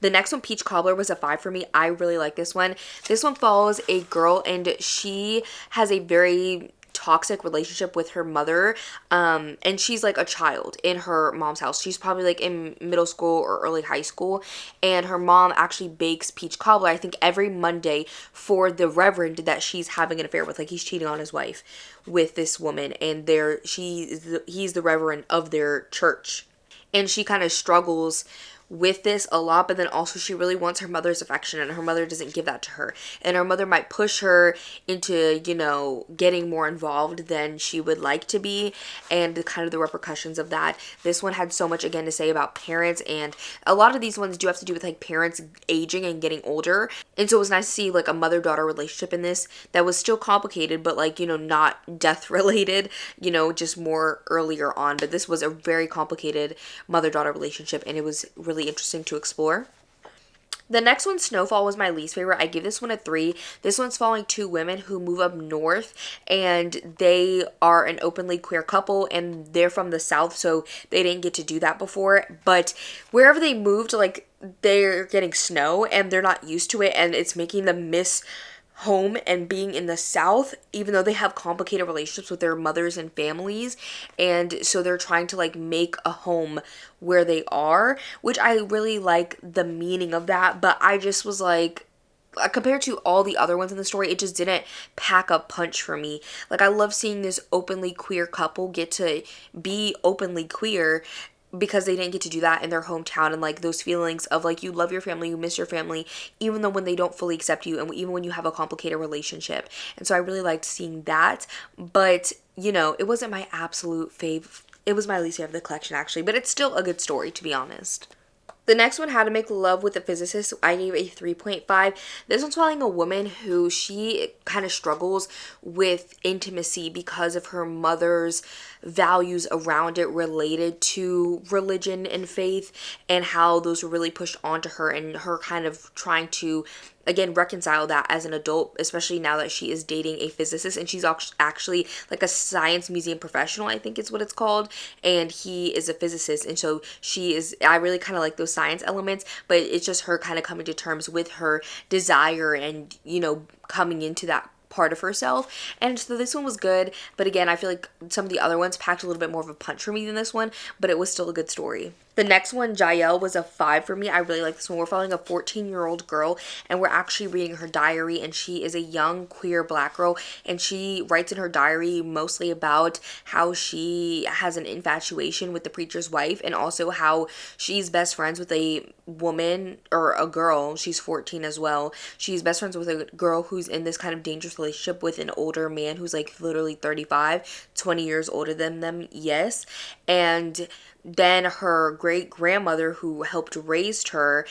The next one, Peach Cobbler, was a 5 for me. I really like this one. This one follows a girl, and she has a very toxic relationship with her mother, and she's like a child in her mom's house. She's probably like in middle school or early high school, and her mom actually bakes peach cobbler, I think, every Monday for the reverend that she's having an affair with. Like, he's cheating on his wife with this woman, and he's the reverend of their church, and she kind of struggles with this a lot, but then also she really wants her mother's affection, and her mother doesn't give that to her, and her mother might push her into, you know, getting more involved than she would like to be, and kind of the repercussions of that. This one had so much again to say about parents, and a lot of these ones do have to do with like parents aging and getting older, and so it was nice to see like a mother-daughter relationship in this that was still complicated, but like, you know, not death related, you know, just more earlier on. But this was a very complicated mother-daughter relationship, and it was really interesting to explore. The next one, Snowfall, was my least favorite. I give this one a 3. This one's following 2 women who move up north, and they are an openly queer couple, and they're from the South, so they didn't get to do that before. But wherever they moved, like, they're getting snow, and they're not used to it, and it's making them miss home and being in the South, even though they have complicated relationships with their mothers and families, and so they're trying to like make a home where they are, which I really like the meaning of that. But I just was like, compared to all the other ones in the story, it just didn't pack a punch for me. Like, I love seeing this openly queer couple get to be openly queer, because they didn't get to do that in their hometown, and like those feelings of like, you love your family, you miss your family, even though when they don't fully accept you, and even when you have a complicated relationship. And so I really liked seeing that. But, you know, it wasn't my absolute fave. It was my least favorite of the collection, actually, but it's still a good story, to be honest. The next one, How to Make Love with a Physicist, I gave a 3.5. This one's following a woman who she kind of struggles with intimacy because of her mother's values around it related to religion and faith, and how those were really pushed onto her, and her kind of trying to again reconcile that as an adult, especially now that she is dating a physicist, and she's actually like a science museum professional, I think is what it's called, and he is a physicist. And so I really kind of like those science elements, but it's just her kind of coming to terms with her desire and, you know, coming into that part of herself. And so this one was good, but again, I feel like some of the other ones packed a little bit more of a punch for me than this one, but it was still a good story. The next one, Jael, was a 5 for me. I really like this one. We're following a 14-year-old girl, and we're actually reading her diary, and she is a young queer Black girl, and she writes in her diary mostly about how she has an infatuation with the preacher's wife, and also how she's best friends with a woman, or a girl, she's 14 as well. She's best friends with a girl who's in this kind of dangerous relationship with an older man who's like literally 35, 20 years older than them, yes. And then her great grandmother who helped raise her,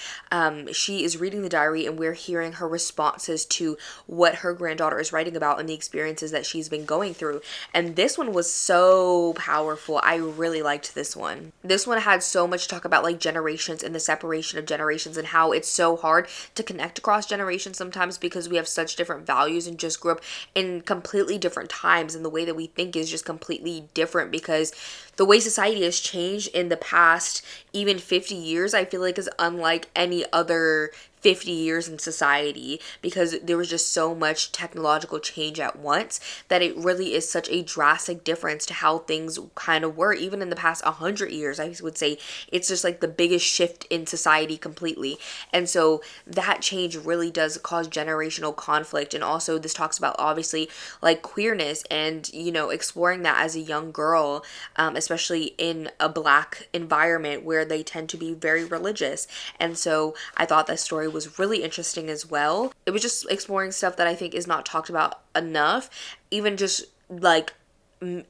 she is reading the diary, and we're hearing her responses to what her granddaughter is writing about and the experiences that she's been going through. And this one was so powerful. I really liked this one. This one had so much talk about like generations and the separation of generations, and how it's so hard to connect across generations sometimes because we have such different values and just grew up in completely different times, and the way that we think is just completely different because the way society has changed in the past even 50 years, I feel like, is unlike any other 50 years in society, because there was just so much technological change at once that it really is such a drastic difference to how things kind of were even in the past 100 years. I would say it's just like the biggest shift in society completely. And so that change really does cause generational conflict. And also this talks about obviously like queerness and, you know, exploring that as a young girl, especially in a Black environment where they tend to be very religious. And so I thought that story was really interesting as well. It was just exploring stuff that I think is not talked about enough, even just like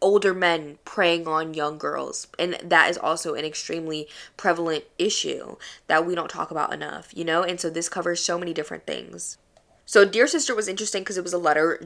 older men preying on young girls, and that is also an extremely prevalent issue that we don't talk about enough, you know. And so this covers so many different things. So Dear Sister was interesting because it was a letter.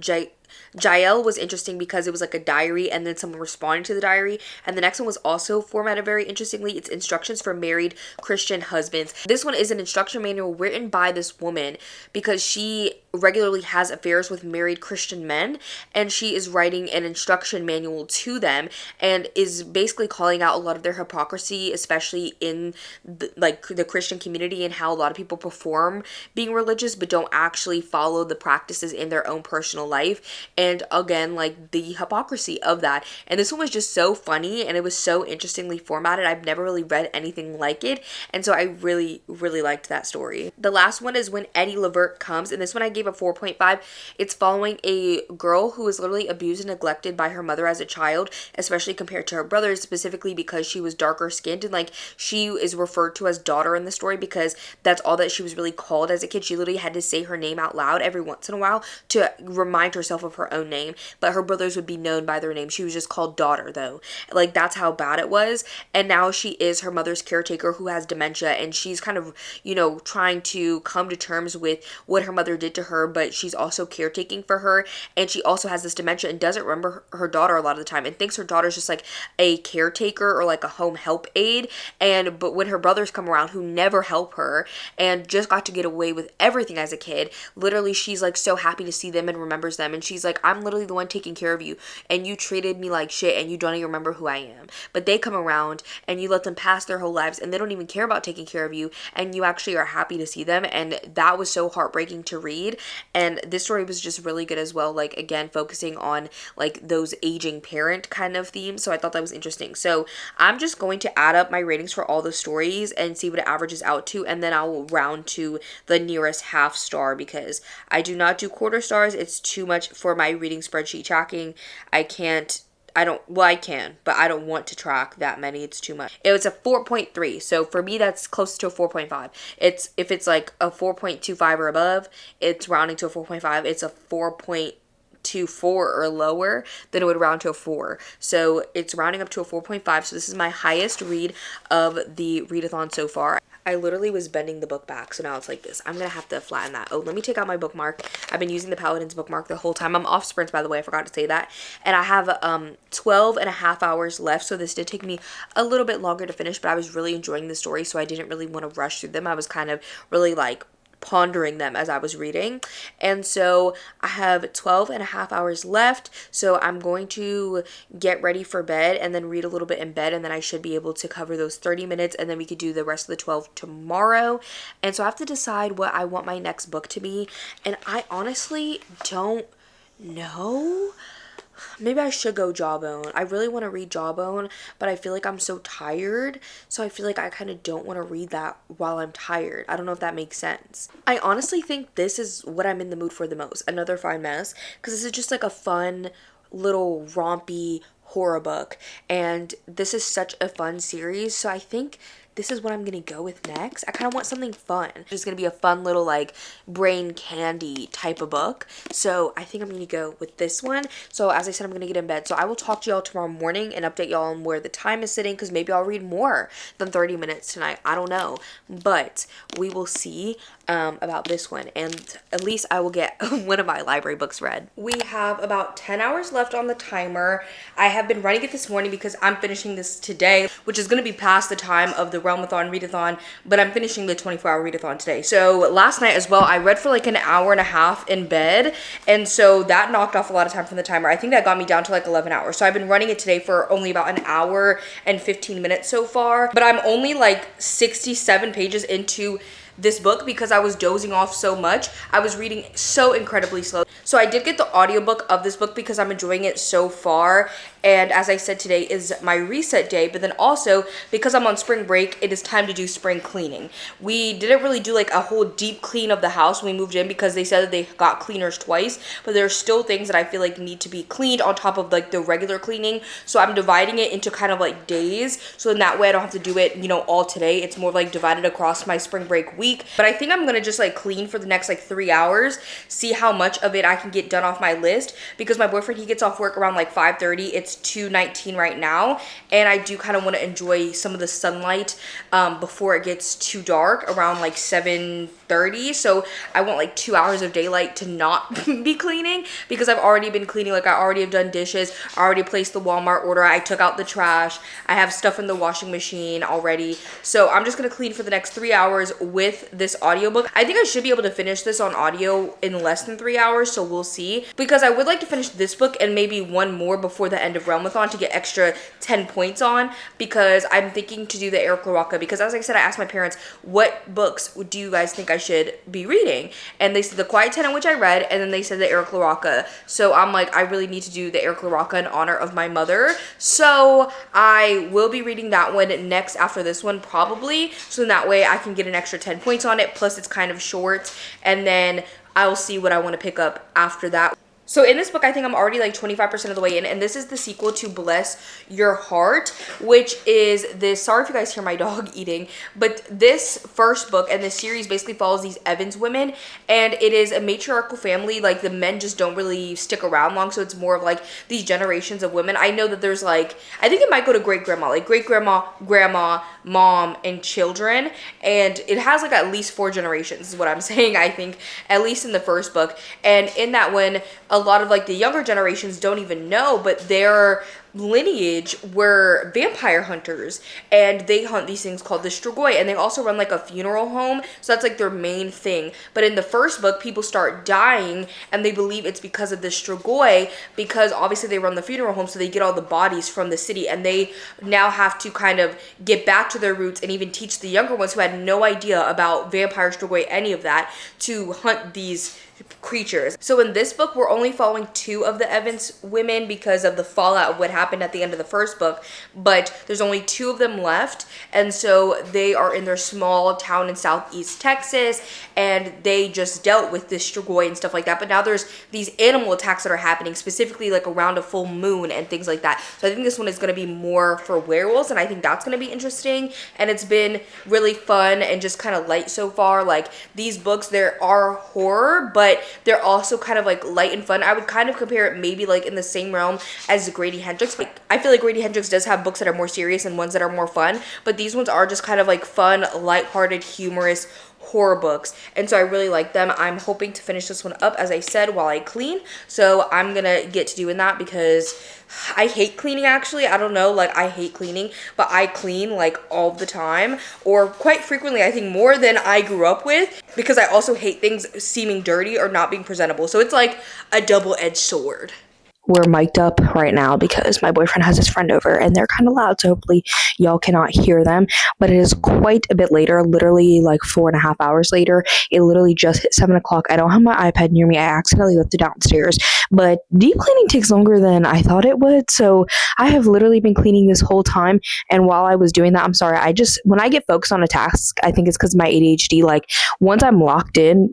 Jael was interesting because it was like a diary and then someone responding to the diary. And the next one was also formatted very interestingly. It's instructions for married Christian husbands. This one is an instruction manual written by this woman because she regularly has affairs with married Christian men, and she is writing an instruction manual to them and is basically calling out a lot of their hypocrisy, especially in the Christian community, and how a lot of people perform being religious but don't actually follow the practices in their own personal life, and again, like the hypocrisy of that. And this one was just so funny and it was so interestingly formatted. I've never really read anything like it, and so I really liked that story. The last one is When Eddie Levert Comes, and this one I gave a 4.5. It's following a girl who was literally abused and neglected by her mother as a child, especially compared to her brothers, specifically because she was darker skinned, and like she is referred to as daughter in the story because that's all that she was really called as a kid. She literally had to say her name out loud every once in a while to remind herself of her own name, but her brothers would be known by their name. She was just called daughter though. Like that's how bad it was. And now she is her mother's caretaker who has dementia, and she's kind of, you know, trying to come to terms with what her mother did to her, but she's also caretaking for her, and she also has this dementia and doesn't remember her daughter a lot of the time and thinks her daughter's just like a caretaker or like a home help aide. And but when her brothers come around who never help her and just got to get away with everything as a kid, literally she's like so happy to see them and remembers them, and she's like, I'm literally the one taking care of you and you treated me like shit and you don't even remember who I am. But they come around and you let them pass their whole lives and they don't even care about taking care of you, and you actually are happy to see them. And that was so heartbreaking to read. And this story was just really good as well, like again focusing on like those aging parent kind of themes. So I thought that was interesting. So I'm just going to add up my ratings for all the stories and see what it averages out to, and then I'll round to the nearest half star because I do not do quarter stars. It's too much for my reading spreadsheet tracking. I can, but I don't want to track that many. It's too much. It was a 4.3. So for me, that's close to a 4.5. If it's like a 4.25 or above, it's rounding to a 4.5. It's a 4.24 or lower, then it would round to a 4. So it's rounding up to a 4.5. So this is my highest read of the readathon so far. I literally was bending the book back, so now it's like this. I'm gonna have to flatten that. Oh, let me take out my bookmark. I've been using the Paladins bookmark the whole time. I'm off sprints, by the way. I forgot to say that. And I have 12 and a half hours left, so this did take me a little bit longer to finish, but I was really enjoying the story, so I didn't really want to rush through them. I was kind of really like pondering them as I was reading. And so I have 12 and a half hours left, so I'm going to get ready for bed and then read a little bit in bed, and then I should be able to cover those 30 minutes, and then we could do the rest of the 12 tomorrow. And so I have to decide what I want my next book to be, and I honestly don't know. Maybe I should go Jawbone. I really want to read Jawbone, but I feel like I'm so tired, so I feel like I kind of don't want to read that while I'm tired. I don't know if that makes sense. I honestly think this is what I'm in the mood for the most. Another Fine Mess, because this is just like a fun little rompy horror book, and this is such a fun series, so I think this is what I'm gonna go with next. I kind of want something fun. It's just gonna be a fun little like brain candy type of book. So I think I'm gonna go with this one. So as I said, I'm gonna get in bed. So I will talk to y'all tomorrow morning and update y'all on where the time is sitting, because maybe I'll read more than 30 minutes tonight. I don't know, but we will see about this one, and at least I will get one of my library books read. We have about 10 hours left on the timer. I have been running it this morning because I'm finishing this today, which is going to be past the time of the realmathon readathon, but I'm finishing the 24-hour readathon today. So last night as well, I read for like an hour and a half in bed, and so that knocked off a lot of time from the timer. I think that got me down to like 11 hours. So I've been running it today for only about an hour and 15 minutes so far, but I'm only like 67 pages into this book because I was dozing off so much. I was reading so incredibly slow. So I did get the audiobook of this book because I'm enjoying it so far. And as I said, today is my reset day, but then also because I'm on spring break, it is time to do spring cleaning. We didn't really do like a whole deep clean of the house when we moved in because they said that they got cleaners twice, but there's still things that I feel like need to be cleaned on top of like the regular cleaning. So I'm dividing it into kind of like days, so then that way I don't have to do it, you know, all today. It's more like divided across my spring break week. But I think I'm gonna just like clean for the next like 3 hours, see how much of it I can get done off my list, because my boyfriend, he gets off work around like 5:30. It's 2:19 right now, and I do kind of want to enjoy some of the sunlight before it gets too dark around like 7:30. So I want like 2 hours of daylight to not be cleaning, because I've already been cleaning. Like I already have done dishes, I already placed the Walmart order, I took out the trash, I have stuff in the washing machine already. So I'm just gonna clean for the next 3 hours with this audiobook. I think I should be able to finish this on audio in less than 3 hours, so we'll see, because I would like to finish this book and maybe one more before the end of realmathon to get extra 10 points on, because I'm thinking to do the Eric LaRocca, because as I said, I asked my parents, what books do you guys think I should be reading? And they said The Quiet Tenant, which I read, and then they said the Eric LaRocca. So I'm like, I really need to do the Eric LaRocca in honor of my mother. So I will be reading that one next after this one probably, so that way I can get an extra 10 points on it, plus it's kind of short, and then I'll see what I want to pick up after that. So in this book, I think I'm already like 25% of the way in, and this is the sequel to Bless Your Heart, which is this, sorry if you guys hear my dog eating, but this first book and this series basically follows these Evans women, and it is a matriarchal family. Like the men just don't really stick around long, so it's more of like these generations of women. I know that there's like, I think it might go to great-grandma, like great-grandma, grandma, mom, and children, and it has like at least 4 generations is what I'm saying, I think, at least in the first book. And in that one, a lot of like the younger generations don't even know, but their lineage were vampire hunters, and they hunt these things called the Strigoi, and they also run like a funeral home, so that's like their main thing. But in the first book, people start dying, and they believe it's because of the Strigoi, because obviously they run the funeral home, so they get all the bodies from the city, and they now have to kind of get back to their roots and even teach the younger ones who had no idea about vampire Strigoi, any of that, to hunt these creatures. So in this book, we're only following 2 of the Evans women because of the fallout of what happened at the end of the first book, but there's only 2 of them left, and so they are in their small town in southeast Texas, and they just dealt with this Strigoi and stuff like that. But now there's these animal attacks that are happening, specifically like around a full moon and things like that. So I think this one is going to be more for werewolves, and I think that's going to be interesting, and it's been really fun and just kind of light so far. Like these books, there are horror, but they're also kind of like light and fun. I would kind of compare it maybe like in the same realm as Grady Hendrix. Like I feel like Grady Hendrix does have books that are more serious and ones that are more fun, but these ones are just kind of like fun, lighthearted, humorous horror books, and so I really like them. I'm hoping to finish this one up, as I said, while I clean, so I'm gonna get to doing that because I hate cleaning. Actually, I don't know, like I hate cleaning, but I clean like all the time, or quite frequently, I think more than I grew up with, because I also hate things seeming dirty or not being presentable. So it's like a double-edged sword. We're mic'd up right now because my boyfriend has his friend over, and they're kind of loud, so hopefully y'all cannot hear them. But it is quite a bit later, literally like 4.5 hours later. It literally just hit 7 o'clock. I don't have my iPad near me. I accidentally left it downstairs, but deep cleaning takes longer than I thought it would. So I have literally been cleaning this whole time, and while I was doing that, I'm sorry, when I get focused on a task, I think it's because of my ADHD. Like once I'm locked in,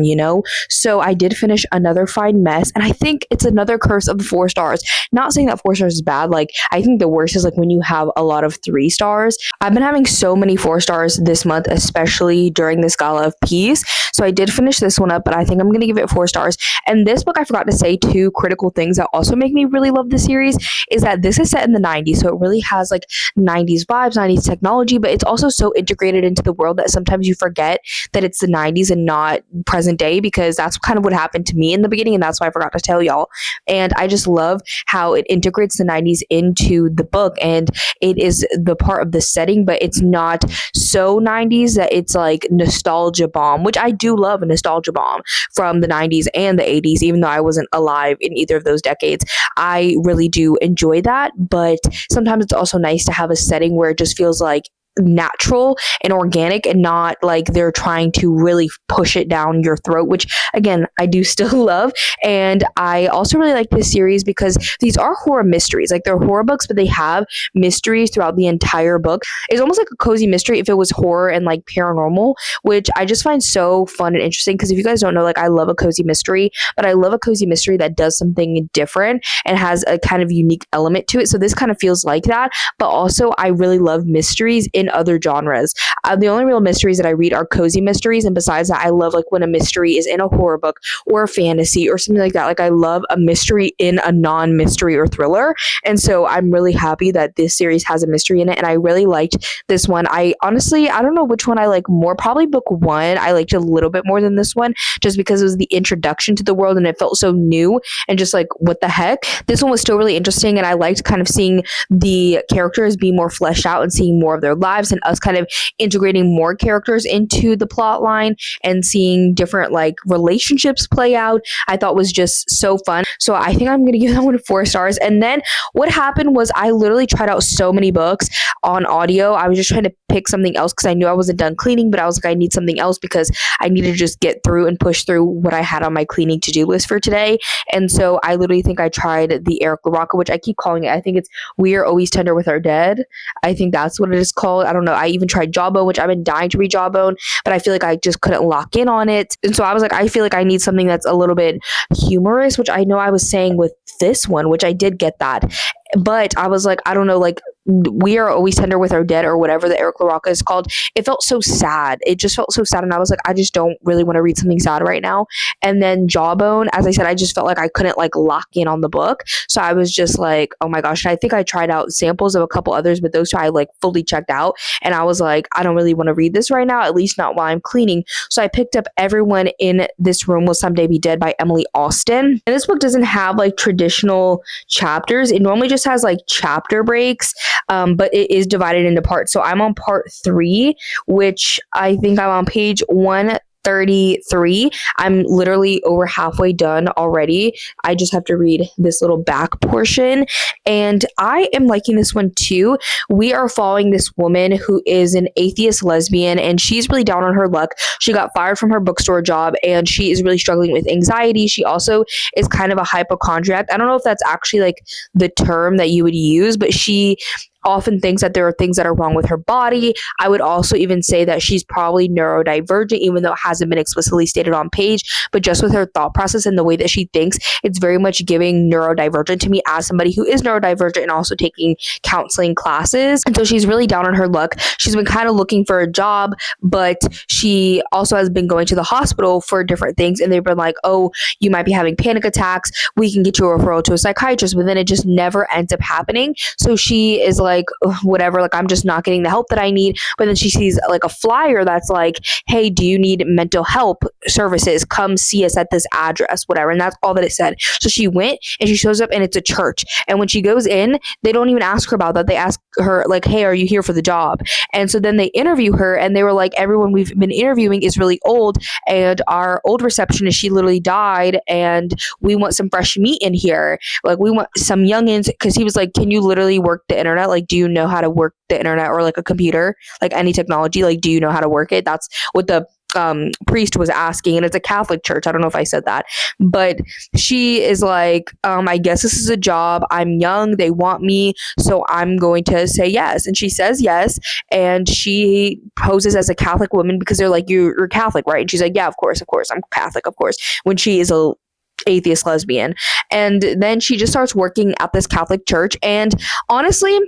you know? So I did finish Another Fine Mess, and I think it's another curse of the 4 stars. Not saying that 4 stars is bad. Like I think the worst is like when you have a lot of 3 stars. I've been having so many 4 stars this month, especially during this Gala of Peace. So I did finish this one up, but I think I'm gonna give it 4 stars. And this book, I forgot to say 2 critical things that also make me really love the series, is that this is set in the 90s, so it really has like 90s vibes, 90s technology, but it's also so integrated into the world that sometimes you forget that it's the 90s and not present day, because that's kind of what happened to me in the beginning, and that's why I forgot to tell y'all. And I just love how it integrates the 90s into the book, and it is the part of the setting, but it's not so 90s that it's like nostalgia bomb, which I do love a nostalgia bomb from the 90s and the 80s, even though I wasn't alive in either of those decades. I really do enjoy that, but sometimes it's also nice to have a setting where it just feels like natural and organic, and not like they're trying to really push it down your throat, which again I do still love. And I also really like this series because these are horror mysteries. Like they're horror books, but they have mysteries throughout the entire book. It's almost like a cozy mystery if it was horror and like paranormal, which I just find so fun and interesting, because if you guys don't know, like I love a cozy mystery, but I love a cozy mystery that does something different and has a kind of unique element to it. So this kind of feels like that, but also I really love mysteries in in other genres. The only real mysteries that I read are cozy mysteries, and besides that, I love like when a mystery is in a horror book or a fantasy or something like that. Like I love a mystery in a non-mystery or thriller, and so I'm really happy that this series has a mystery in it, and I really liked this one. I honestly, I don't know which one I like more. Probably book one I liked a little bit more than this one, just because it was the introduction to the world and it felt so new and just like what the heck. This one was still really interesting, and I liked kind of seeing the characters be more fleshed out and seeing more of their lives, and us kind of integrating more characters into the plot line and seeing different like relationships play out. I thought was just so fun. So I think I'm going to give that one 4 stars. And then what happened was I literally tried out so many books on audio. I was just trying to pick something else because I knew I wasn't done cleaning, but I was like, I need something else because I need to just get through and push through what I had on my cleaning to-do list for today. And so I literally think I tried the Eric LaRocca, which I keep calling it, I think it's We Are Always Tender with Our Dead. I think that's what it is called. I don't know. I even tried Jawbone, which I've been dying to read Jawbone, but I feel like I just couldn't lock in on it. And so I was like, I feel like I need something that's a little bit humorous, which I know I was saying with this one, which I did get that. But I was like, I don't know, like We Are Always Tender with Our Dead or whatever the Eric LaRocca is called. It felt so sad. It just felt so sad. And I was like, I just don't really want to read something sad right now. And then Jawbone, as I said, I just felt like I couldn't like lock in on the book. So I was just like, oh my gosh. And I think I tried out samples of a couple others, but those two I like fully checked out. And I was like, I don't really want to read this right now, at least not while I'm cleaning. So I picked up Everyone in This Room Will Someday Be Dead by Emily Austen. And this book doesn't have like traditional chapters. It normally just has like chapter breaks, but it is divided into parts. So I'm on part 3, which I think I'm on page 133. I'm literally over halfway done already. I just have to read this little back portion, and I am liking this one too. We are following this woman who is an atheist lesbian, and she's really down on her luck. She got fired from her bookstore job, and she is really struggling with anxiety. She also is kind of a hypochondriac. I don't know if that's actually like the term that you would use, but she often thinks that there are things that are wrong with her body. I would also even say that she's probably neurodivergent, even though it hasn't been explicitly stated on page, but just with her thought process and the way that she thinks, it's very much giving neurodivergent to me as somebody who is neurodivergent and also taking counseling classes. And so she's really down on her luck. She's been kind of looking for a job, but she also has been going to the hospital for different things. And they've been like, oh, you might be having panic attacks. We can get you a referral to a psychiatrist, but then it just never ends up happening. So she is like, whatever, like I'm just not getting the help that I need. But then she sees like a flyer that's like, hey, do you need mental help services? Come see us at this address, whatever. And that's all that it said. So she went and she shows up, and it's a church. And when she goes in, they don't even ask her about that. They ask her like, hey, are you here for the job? And so then they interview her, and they were like, everyone we've been interviewing is really old, and our old receptionist, she literally died, and we want some fresh meat in here. Like we want some youngins, because he was like, can you literally work the internet? Like, do you know how to work the internet or like a computer, like any technology? Like, do you know how to work it? That's what the priest was asking. And it's a Catholic church. I don't know if I said that, but she is like, I guess this is a job. I'm young. They want me. So I'm going to say yes. And she says yes. And she poses as a Catholic woman because they're like, you're Catholic, right? And she's like, yeah, of course. I'm Catholic, of course. When she is a atheist lesbian. And then she just starts working at this Catholic church. And honestly,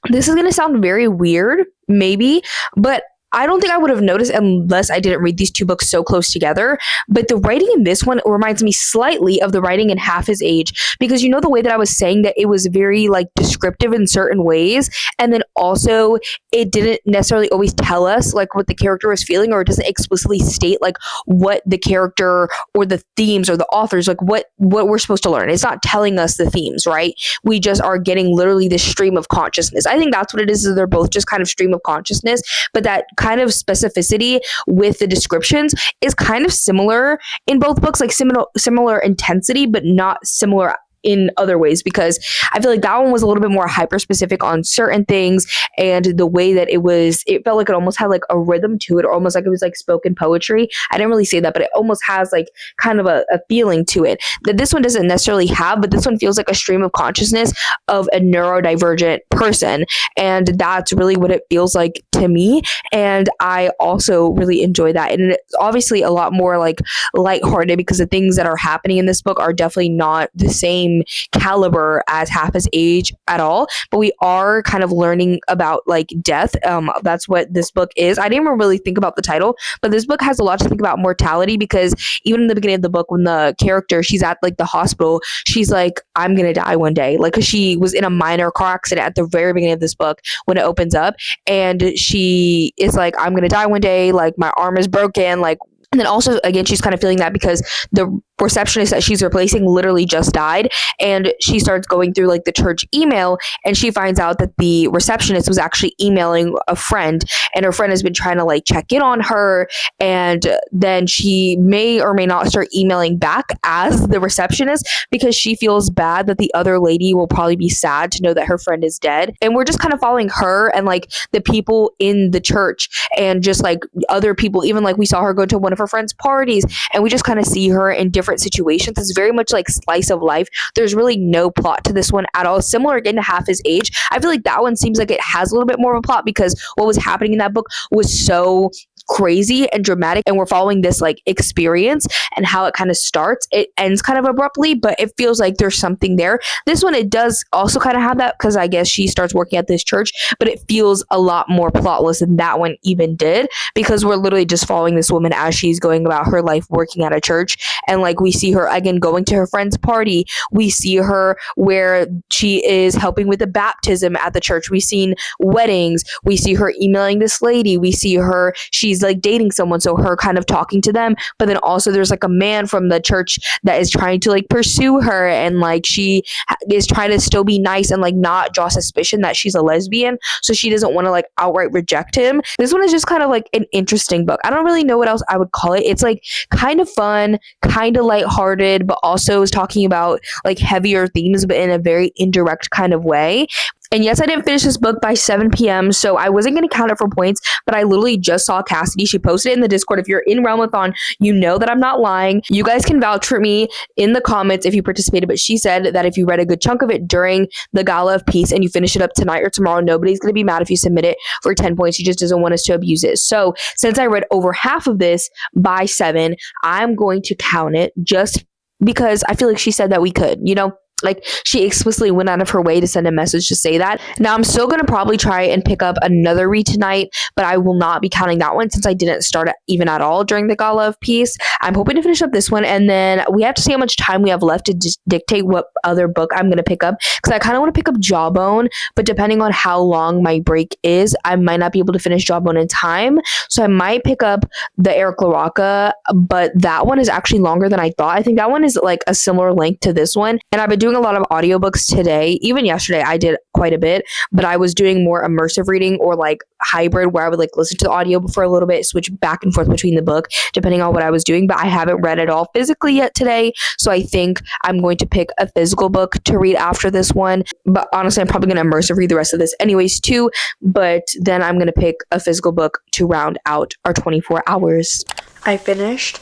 this is going to sound very weird, maybe, but I don't think I would have noticed unless I didn't read these two books so close together. But the writing in this one reminds me slightly of the writing in Half His Age, because you know the way that I was saying that it was very like descriptive in certain ways, and then also it didn't necessarily always tell us like what the character was feeling, or it doesn't explicitly state like what the character or the themes or the authors, like what we're supposed to learn. It's not telling us the themes, right? We just are getting literally this stream of consciousness. I think that's what it is they're both just kind of stream of consciousness, but that kind of specificity with the descriptions is kind of similar in both books, like similar intensity, but not similar in other ways, because I feel like that one was a little bit more hyper specific on certain things, and the way that it felt like it almost had like a rhythm to it, or almost like it was like spoken poetry. I didn't really say that, but it almost has like kind of a feeling to it that this one doesn't necessarily have, but this one feels like a stream of consciousness of a neurodivergent person, and that's really what it feels like to me. And I also really enjoy that, and it's obviously a lot more like lighthearted, because the things that are happening in this book are definitely not the same same caliber as half his age at all, but we are kind of learning about like death. That's what this book is. I didn't even really think about the title, but this book has a lot to think about mortality, because even in the beginning of the book, when the character, she's at like the hospital, she's like, I'm gonna die one day, like, because she was in a minor car accident at the very beginning of this book when it opens up, and she is like, I'm gonna die one day, like my arm is broken, like. And then also, again, she's kind of feeling that because the receptionist that she's replacing literally just died. And she starts going through like the church email, and she finds out that the receptionist was actually emailing a friend, and her friend has been trying to like check in on her. And then she may or may not start emailing back as the receptionist, because she feels bad that the other lady will probably be sad to know that her friend is dead. And we're just kind of following her and like the people in the church, and just like other people, even like we saw her go to one of her friends' parties, and we just kind of see her in different situations. It's very much like slice of life. There's really no plot to this one at all. Similar again to Half His Age. I feel like that one seems like it has a little bit more of a plot, because what was happening in that book was so crazy and dramatic, and we're following this like experience and how it kind of starts. It ends kind of abruptly, but it feels like there's something there. This one, it does also kind of have that, because I guess she starts working at this church, but it feels a lot more plotless than that one even did, because we're literally just following this woman as she's going about her life working at a church. And like we see her again going to her friend's party, we see her where she is helping with the baptism at the church, we've seen weddings, we see her emailing this lady, we see her, she's like dating someone, so her kind of talking to them. But then also there's like a man from the church that is trying to like pursue her, and like she is trying to still be nice and like not draw suspicion that she's a lesbian, so she doesn't want to like outright reject him. This one is just kind of like an interesting book. I don't really know what else I would call it. It's like kind of fun, kind of lighthearted, but also is talking about like heavier themes, but in a very indirect kind of way. And yes, I didn't finish this book by 7 p.m., so I wasn't going to count it for points, but I literally just saw Cassidy. She posted it in the Discord. If you're in realmathon, you know that I'm not lying. You guys can vouch for me in the comments if you participated, but she said that if you read a good chunk of it during the Gala of Peace and you finish it up tonight or tomorrow, nobody's going to be mad if you submit it for 10 points. She just doesn't want us to abuse it. So since I read over half of this by 7, I'm going to count it, just because I feel like she said that we could, you know? Like, she explicitly went out of her way to send a message to say that. Now, I'm still going to probably try and pick up another read tonight, but I will not be counting that one since I didn't start it even at all during the Gala of Peace. I'm hoping to finish up this one, and then we have to see how much time we have left to dictate what other book I'm going to pick up, because I kind of want to pick up Jawbone, but depending on how long my break is, I might not be able to finish Jawbone in time, so I might pick up the Eric LaRocca, but that one is actually longer than I thought. I think that one is like a similar length to this one, and I've been doing a lot of audiobooks today. Even yesterday I did quite a bit, but I was doing more immersive reading, or like hybrid, where I would like listen to the audio for a little bit, switch back and forth between the book depending on what I was doing. But I haven't read it all physically yet today, so I think I'm going to pick a physical book to read after this one. But honestly, I'm probably going to immersive read the rest of this anyways too, but then I'm going to pick a physical book to round out our 24 hours. I finished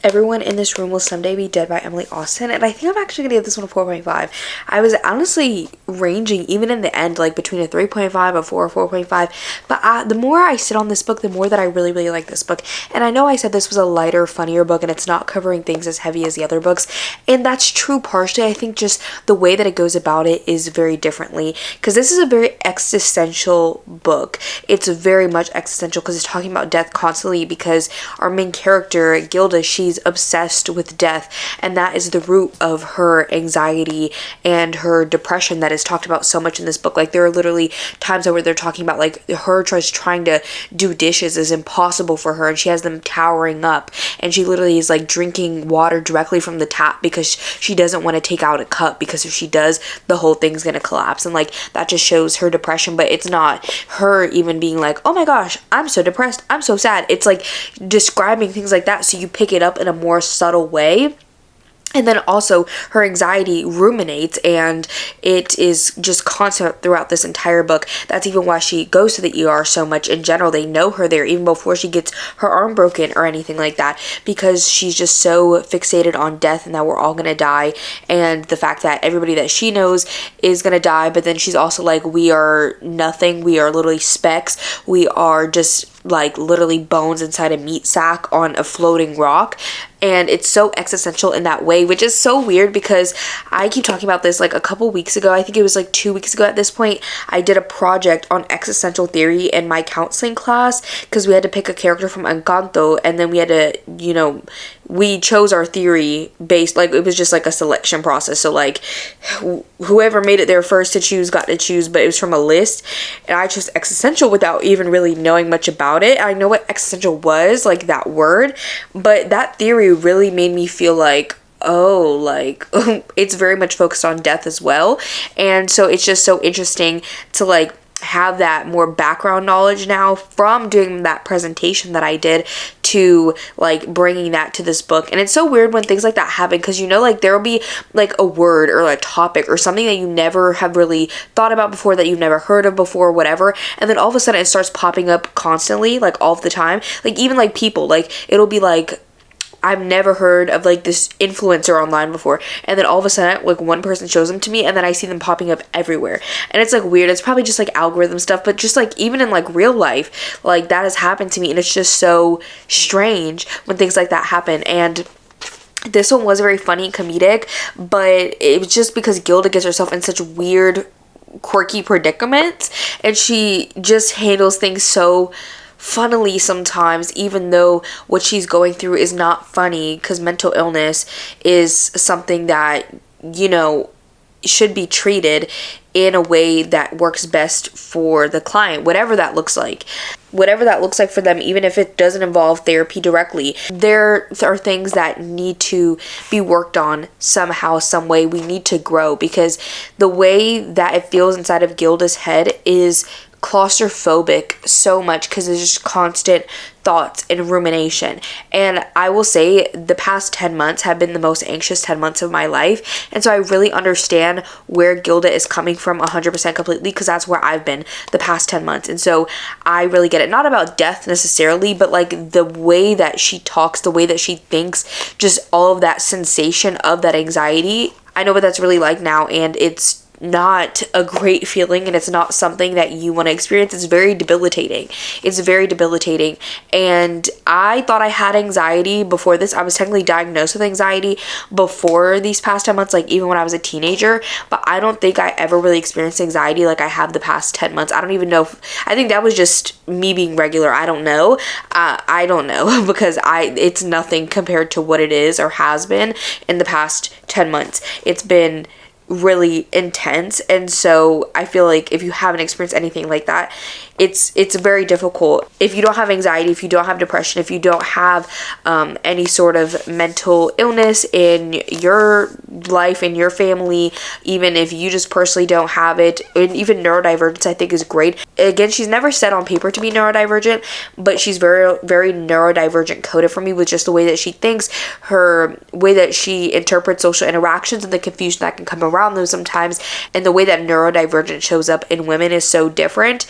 Everyone in This Room Will Someday Be Dead by Emily Austen, and I think I'm actually gonna give this one a 4.5. I was honestly ranging, even in the end, like between a 3.5, a 4, 4.5, but the more I sit on this book, the more that I really, really like this book. And I know I said this was a lighter, funnier book, and it's not covering things as heavy as the other books, and that's true partially. I think just the way that it goes about it is very differently, because this is a very existential book. It's very much existential, because it's talking about death constantly, because our main character, Gilda, she's obsessed with death, and that is the root of her anxiety and her depression that is talked about so much in this book. Like, there are literally times where they're talking about like her just trying to do dishes is impossible for her, and she has them towering up, and she literally is like drinking water directly from the tap because she doesn't want to take out a cup, because if she does, the whole thing's gonna collapse. And like, that just shows her depression. But it's not her even being like, oh my gosh, I'm so depressed, I'm so sad. It's like describing things like that, so you pick it up in a more subtle way. And then also her anxiety ruminates, and it is just constant throughout this entire book. That's even why she goes to the ER so much in general. They know her there even before she gets her arm broken or anything like that, because she's just so fixated on death and that we're all gonna die, and the fact that everybody that she knows is gonna die. But then she's also like, we are nothing, we are literally specks, we are just like literally bones inside a meat sack on a floating rock, and it's so existential in that way, which is so weird because I keep talking about this like a couple weeks ago. I think it was like 2 weeks ago at this point. I did a project on existential theory in my counseling class because we had to pick a character from Encanto, and then we had to, you know, we chose our theory based, like, it was just like a selection process. So like whoever made it there first to choose got to choose, but it was from a list, and I chose existential without even really knowing much about it. I know what existential was, like that word, but that theory really made me feel like, oh, like it's very much focused on death as well. And so it's just so interesting to like have that more background knowledge now from doing that presentation that I did to like bringing that to this book. And it's so weird when things like that happen, because you know, like there will be like a word or a topic or something that you never have really thought about before, that you've never heard of before, whatever, and then all of a sudden it starts popping up constantly, like all of the time. Like even like people, like it'll be like, I've never heard of like this influencer online before, and then all of a sudden like one person shows them to me, and then I see them popping up everywhere, and it's like weird. It's probably just like algorithm stuff, but just like even in like real life, like that has happened to me, and it's just so strange when things like that happen. And this one was very funny and comedic, but it was just because Gilda gets herself in such weird, quirky predicaments, and she just handles things so funnily sometimes, even though what she's going through is not funny, because mental illness is something that, you know, should be treated in a way that works best for the client, whatever that looks like for them, even if it doesn't involve therapy directly. There are things that need to be worked on somehow, some way. We need to grow, because the way that it feels inside of Gilda's head is claustrophobic so much, because there's just constant thoughts and rumination. And I will say the past 10 months have been the most anxious 10 months of my life, and so I really understand where Gilda is coming from 100% completely, because that's where I've been the past 10 months. And so I really get it, not about death necessarily, but like the way that she talks, the way that she thinks, just all of that sensation of that anxiety. I know what that's really like now, and it's not a great feeling, and it's not something that you want to experience. It's very debilitating. And I thought I had anxiety before this. I was technically diagnosed with anxiety before these past 10 months, like even when I was a teenager, but I don't think I ever really experienced anxiety like I have the past 10 months. I don't even know I think that was just me being regular. I don't know. I don't know because it's nothing compared to what it is or has been in the past 10 months. It's been really intense, and so I feel like if you haven't experienced anything like that, it's very difficult. If you don't have anxiety, if you don't have depression, if you don't have any sort of mental illness in your life, in your family, even if you just personally don't have it, and even neurodivergence I think is great. Again, she's never said on paper to be neurodivergent, but she's very, very neurodivergent coded for me, with just the way that she thinks, her way that she interprets social interactions, and the confusion that can come around them sometimes, and the way that neurodivergent shows up in women is so different.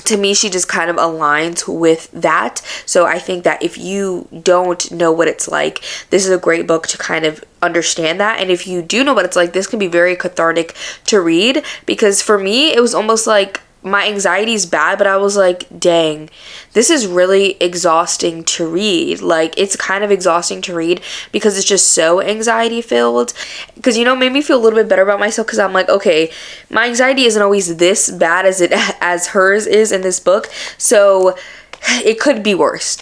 To me, she just kind of aligns with that. So I think that if you don't know what it's like, this is a great book to kind of understand that. And if you do know what it's like, this can be very cathartic to read, because for me, it was almost like my anxiety is bad, but I was like, dang, this is really exhausting to read. Like, it's kind of exhausting to read because it's just so anxiety filled. Because, you know, it made me feel a little bit better about myself, because I'm like, okay, my anxiety isn't always this bad as hers is in this book, so it could be worse,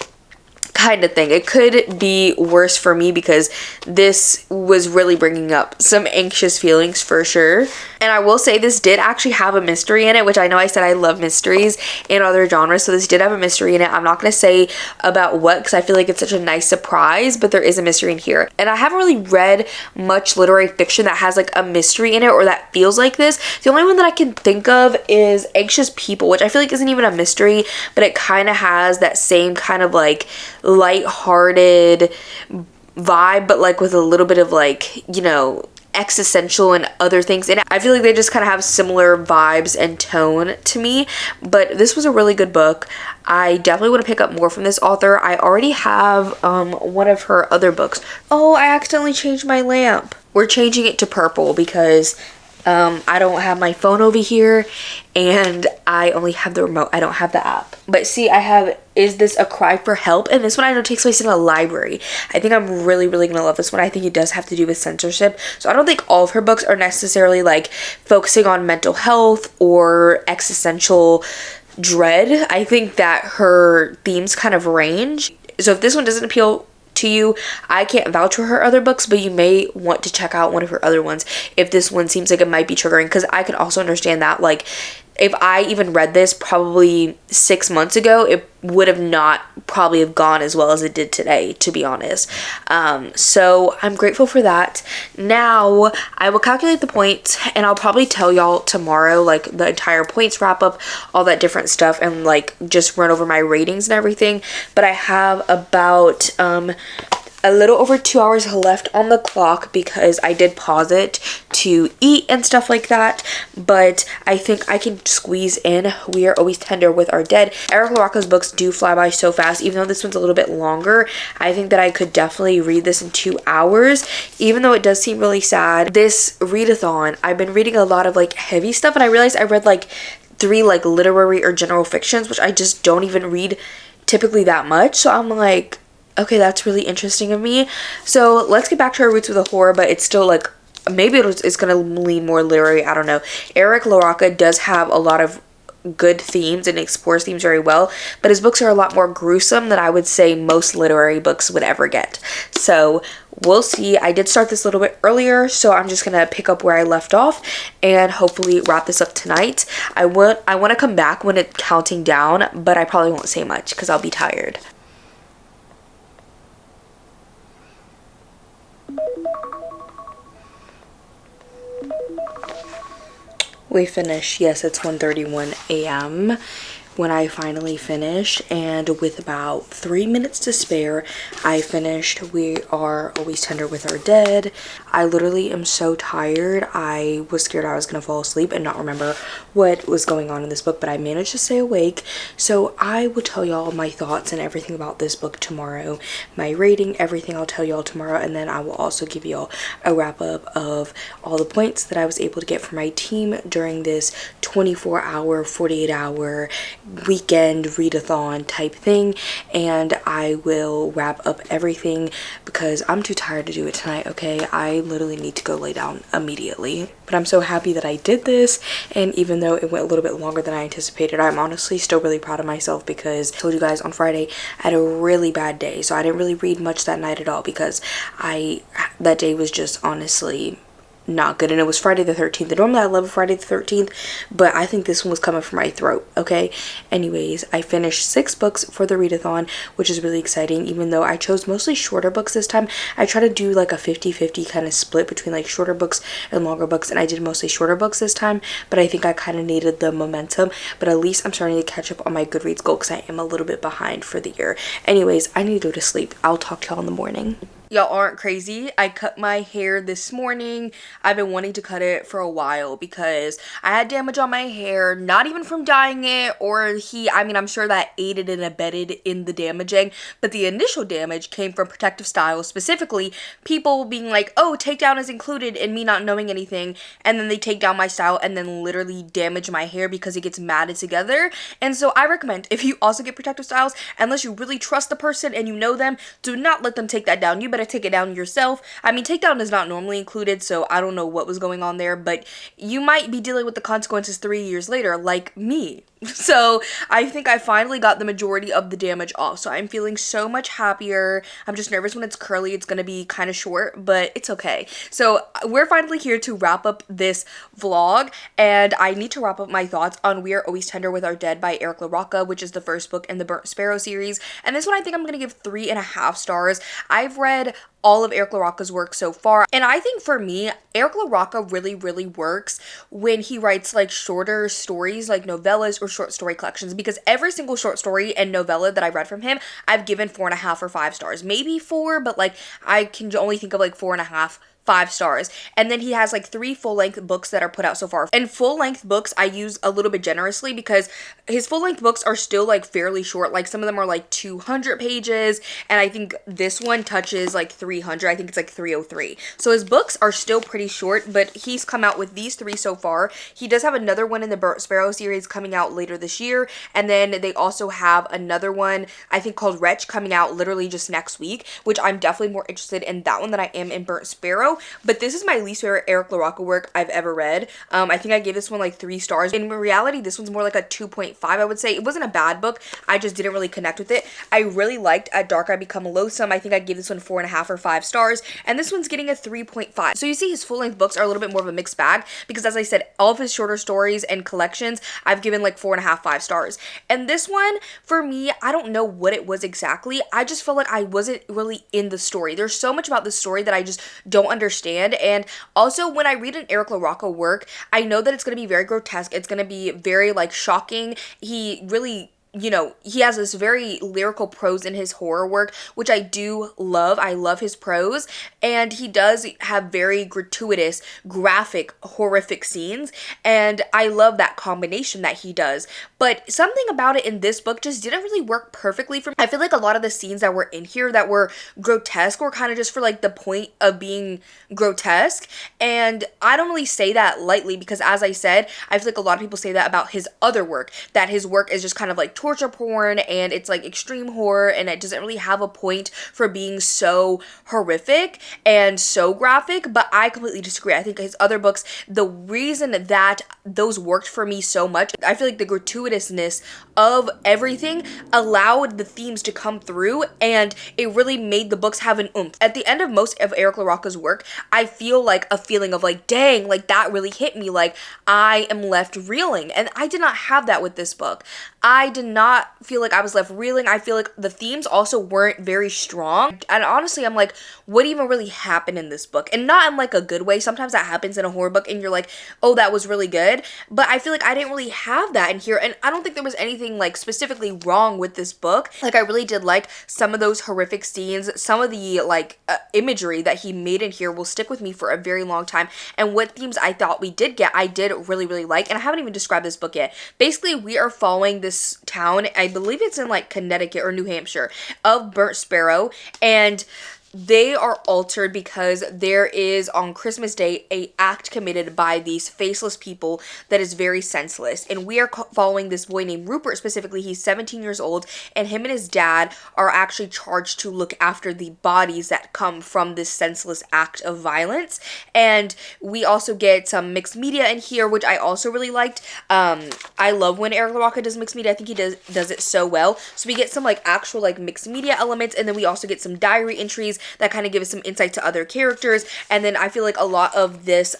kind of thing. It could be worse for me, because this was really bringing up some anxious feelings for sure. And I will say this did actually have a mystery in it, which I know I said I love mysteries in other genres, so this did have a mystery in it. I'm not going to say about what, because I feel like it's such a nice surprise, but there is a mystery in here. And I haven't really read much literary fiction that has like a mystery in it, or that feels like this. The only one that I can think of is Anxious People, which I feel like isn't even a mystery, but it kind of has that same kind of like light-hearted vibe, but like with a little bit of like, you know, existential and other things. And I feel like they just kind of have similar vibes and tone to me. But this was a really good book. I definitely want to pick up more from this author. I already have one of her other books. Oh, I accidentally changed my lamp. We're changing it to purple because I don't have my phone over here, and I only have the remote. I don't have the app. But see, I have Is This a Cry for Help? And this one I know takes place in a library. I think I'm really, really gonna love this one. I think it does have to do with censorship. So I don't think all of her books are necessarily like focusing on mental health or existential dread. I think that her themes kind of range. So if this one doesn't appeal to you, I can't vouch for her other books, but you may want to check out one of her other ones if this one seems like it might be triggering, because I can also understand that, like, if I even read this probably 6 months ago, it would have not probably have gone as well as it did today, to be honest. So I'm grateful for that. Now I will calculate the points, and I'll probably tell y'all tomorrow, like, the entire points wrap up, all that different stuff, and like just run over my ratings and everything. But I have about a little over 2 hours left on the clock because I did pause it to eat and stuff like that, but I think I can squeeze in We Are Always Tender with Our Dead. Eric LaRocca's books do fly by so fast. Even though this one's a little bit longer, I think that I could definitely read this in 2 hours, even though it does seem really sad. This readathon, I've been reading a lot of like heavy stuff, and I realized I read like 3 like literary or general fictions, which I just don't even read typically that much. So I'm like, okay, that's really interesting of me. So let's get back to our roots with a horror, but it's still like, maybe it's gonna lean more literary, I don't know. Eric LaRocca does have a lot of good themes and explores themes very well, but his books are a lot more gruesome than I would say most literary books would ever get. So we'll see. I did start this a little bit earlier, so I'm just gonna pick up where I left off and hopefully wrap this up tonight. I want to come back when it's counting down, but I probably won't say much because I'll be tired. We finished. Yes, it's 1:31 a.m. when I finally finished, and with about 3 minutes to spare, I finished We Are Always Tender with Our Dead. I literally am so tired. I was scared I was gonna fall asleep and not remember what was going on in this book, but I managed to stay awake. So I will tell y'all my thoughts and everything about this book tomorrow. My rating, everything, I'll tell y'all tomorrow, and then I will also give y'all a wrap up of all the points that I was able to get for my team during this 24-hour, 48-hour weekend readathon type thing, and I will wrap up everything because I'm too tired to do it tonight. Okay, I literally need to go lay down immediately, but I'm so happy that I did this, and even though it went a little bit longer than I anticipated, I'm honestly still really proud of myself because I told you guys on Friday I had a really bad day, so I didn't really read much that night at all because that day was just honestly not good, and it was Friday the 13th. And normally I love Friday the 13th, but I think this one was coming from my throat. Okay, anyways, I finished 6 books for the readathon, which is really exciting. Even though I chose mostly shorter books this time, I try to do like a 50-50 kind of split between like shorter books and longer books, and I did mostly shorter books this time, but I think I kind of needed the momentum. But at least I'm starting to catch up on my Goodreads goal because I am a little bit behind for the year. Anyways, I need to go to sleep. I'll talk to y'all in the morning. Y'all aren't crazy. I cut my hair this morning. I've been wanting to cut it for a while because I had damage on my hair, not even from dyeing it or I'm sure that aided and abetted in the damaging, but the initial damage came from Protective Styles, specifically people being like, oh, takedown is included, and me not knowing anything, and then they take down my style and then literally damage my hair because it gets matted together. And so I recommend, if you also get Protective Styles, unless you really trust the person and you know them, do not let them take that down. You better take it down yourself. I mean, takedown is not normally included, so I don't know what was going on there, but you might be dealing with the consequences 3 years later, like me. So I think I finally got the majority of the damage off, so I'm feeling so much happier. I'm just nervous when it's curly. It's gonna be kind of short, but it's okay. So we're finally here to wrap up this vlog, and I need to wrap up my thoughts on We Are Always Tender with Our Dead by Eric LaRocca, which is the first book in the Burnt Sparrow series, and this one I think I'm gonna give 3.5 stars. I've read all of Eric LaRocca's work so far, and I think for me, Eric LaRocca really works when he writes like shorter stories, like novellas or short story collections, because every single short story and novella that I read from him, I've given 4.5 or 5 stars, maybe 4, but like I can only think of like 4.5 5 stars. And then he has like 3 full-length books that are put out so far. And full-length books I use a little bit generously because his full-length books are still like fairly short. Like some of them are like 200 pages, and I think this one touches like 300. I think it's like 303. So his books are still pretty short, but he's come out with these 3 so far. He does have another one in the Burnt Sparrow series coming out later this year, and then they also have another one I think called Wretch coming out literally just next week, which I'm definitely more interested in that one than I am in Burnt Sparrow. But this is my least favorite Eric LaRocca work I've ever read. I think I gave this one like 3 stars. In reality, this one's more like a 2.5, I would say. It wasn't a bad book, I just didn't really connect with it. I really liked At Dark I Become Loathsome. I think I gave this one 4.5 or 5 stars, and this one's getting a 3.5. So you see his full-length books are a little bit more of a mixed bag, because as I said, all of his shorter stories and collections I've given like 4.5, 5 stars. And this one, for me, I don't know what it was exactly. I just felt like I wasn't really in the story. There's so much about the story that I just don't understand. And also, when I read an Eric LaRocca work, I know that it's going to be very grotesque. It's going to be very like shocking. He really, you know, he has this very lyrical prose in his horror work, which I do love. I love his prose, and he does have very gratuitous, graphic, horrific scenes, and I love that combination that he does. But something about it in this book just didn't really work perfectly for me. I feel like a lot of the scenes that were in here that were grotesque were kind of just for like the point of being grotesque, and I don't really say that lightly, because as I said, I feel like a lot of people say that about his other work, that his work is just kind of like torture porn and it's like extreme horror, and it doesn't really have a point for being so horrific and so graphic. But I completely disagree. I think his other books, the reason that those worked for me so much, I feel like the gratuitousness of everything allowed the themes to come through, and it really made the books have an oomph. At the end of most of Eric LaRocca's work, I feel like a feeling of like, dang, like that really hit me, like I am left reeling, and I did not have that with this book. I did not feel like I was left reeling. I feel like the themes also weren't very strong. And honestly, I'm like, what even really happened in this book? And not in like a good way. Sometimes that happens in a horror book and you're like, oh, that was really good. But I feel like I didn't really have that in here. And I don't think there was anything like specifically wrong with this book. Like I really did like some of those horrific scenes. Some of the like imagery that he made in here will stick with me for a very long time. And what themes I thought we did get, I did really, really like. And I haven't even described this book yet. Basically, we are following this town, I believe it's in like Connecticut or New Hampshire, of Burnt Sparrow, and they are altered because there is on Christmas Day a act committed by these faceless people that is very senseless, and we are following this boy named Rupert. Specifically, he's 17 years old, and him and his dad are actually charged to look after the bodies that come from this senseless act of violence. And we also get some mixed media in here, which I also really liked. I love when Eric LaRocca does mixed media. I think he does it so well. So we get some like actual like mixed media elements, and then we also get some diary entries that kind of give us some insight to other characters. And then I feel like a lot of this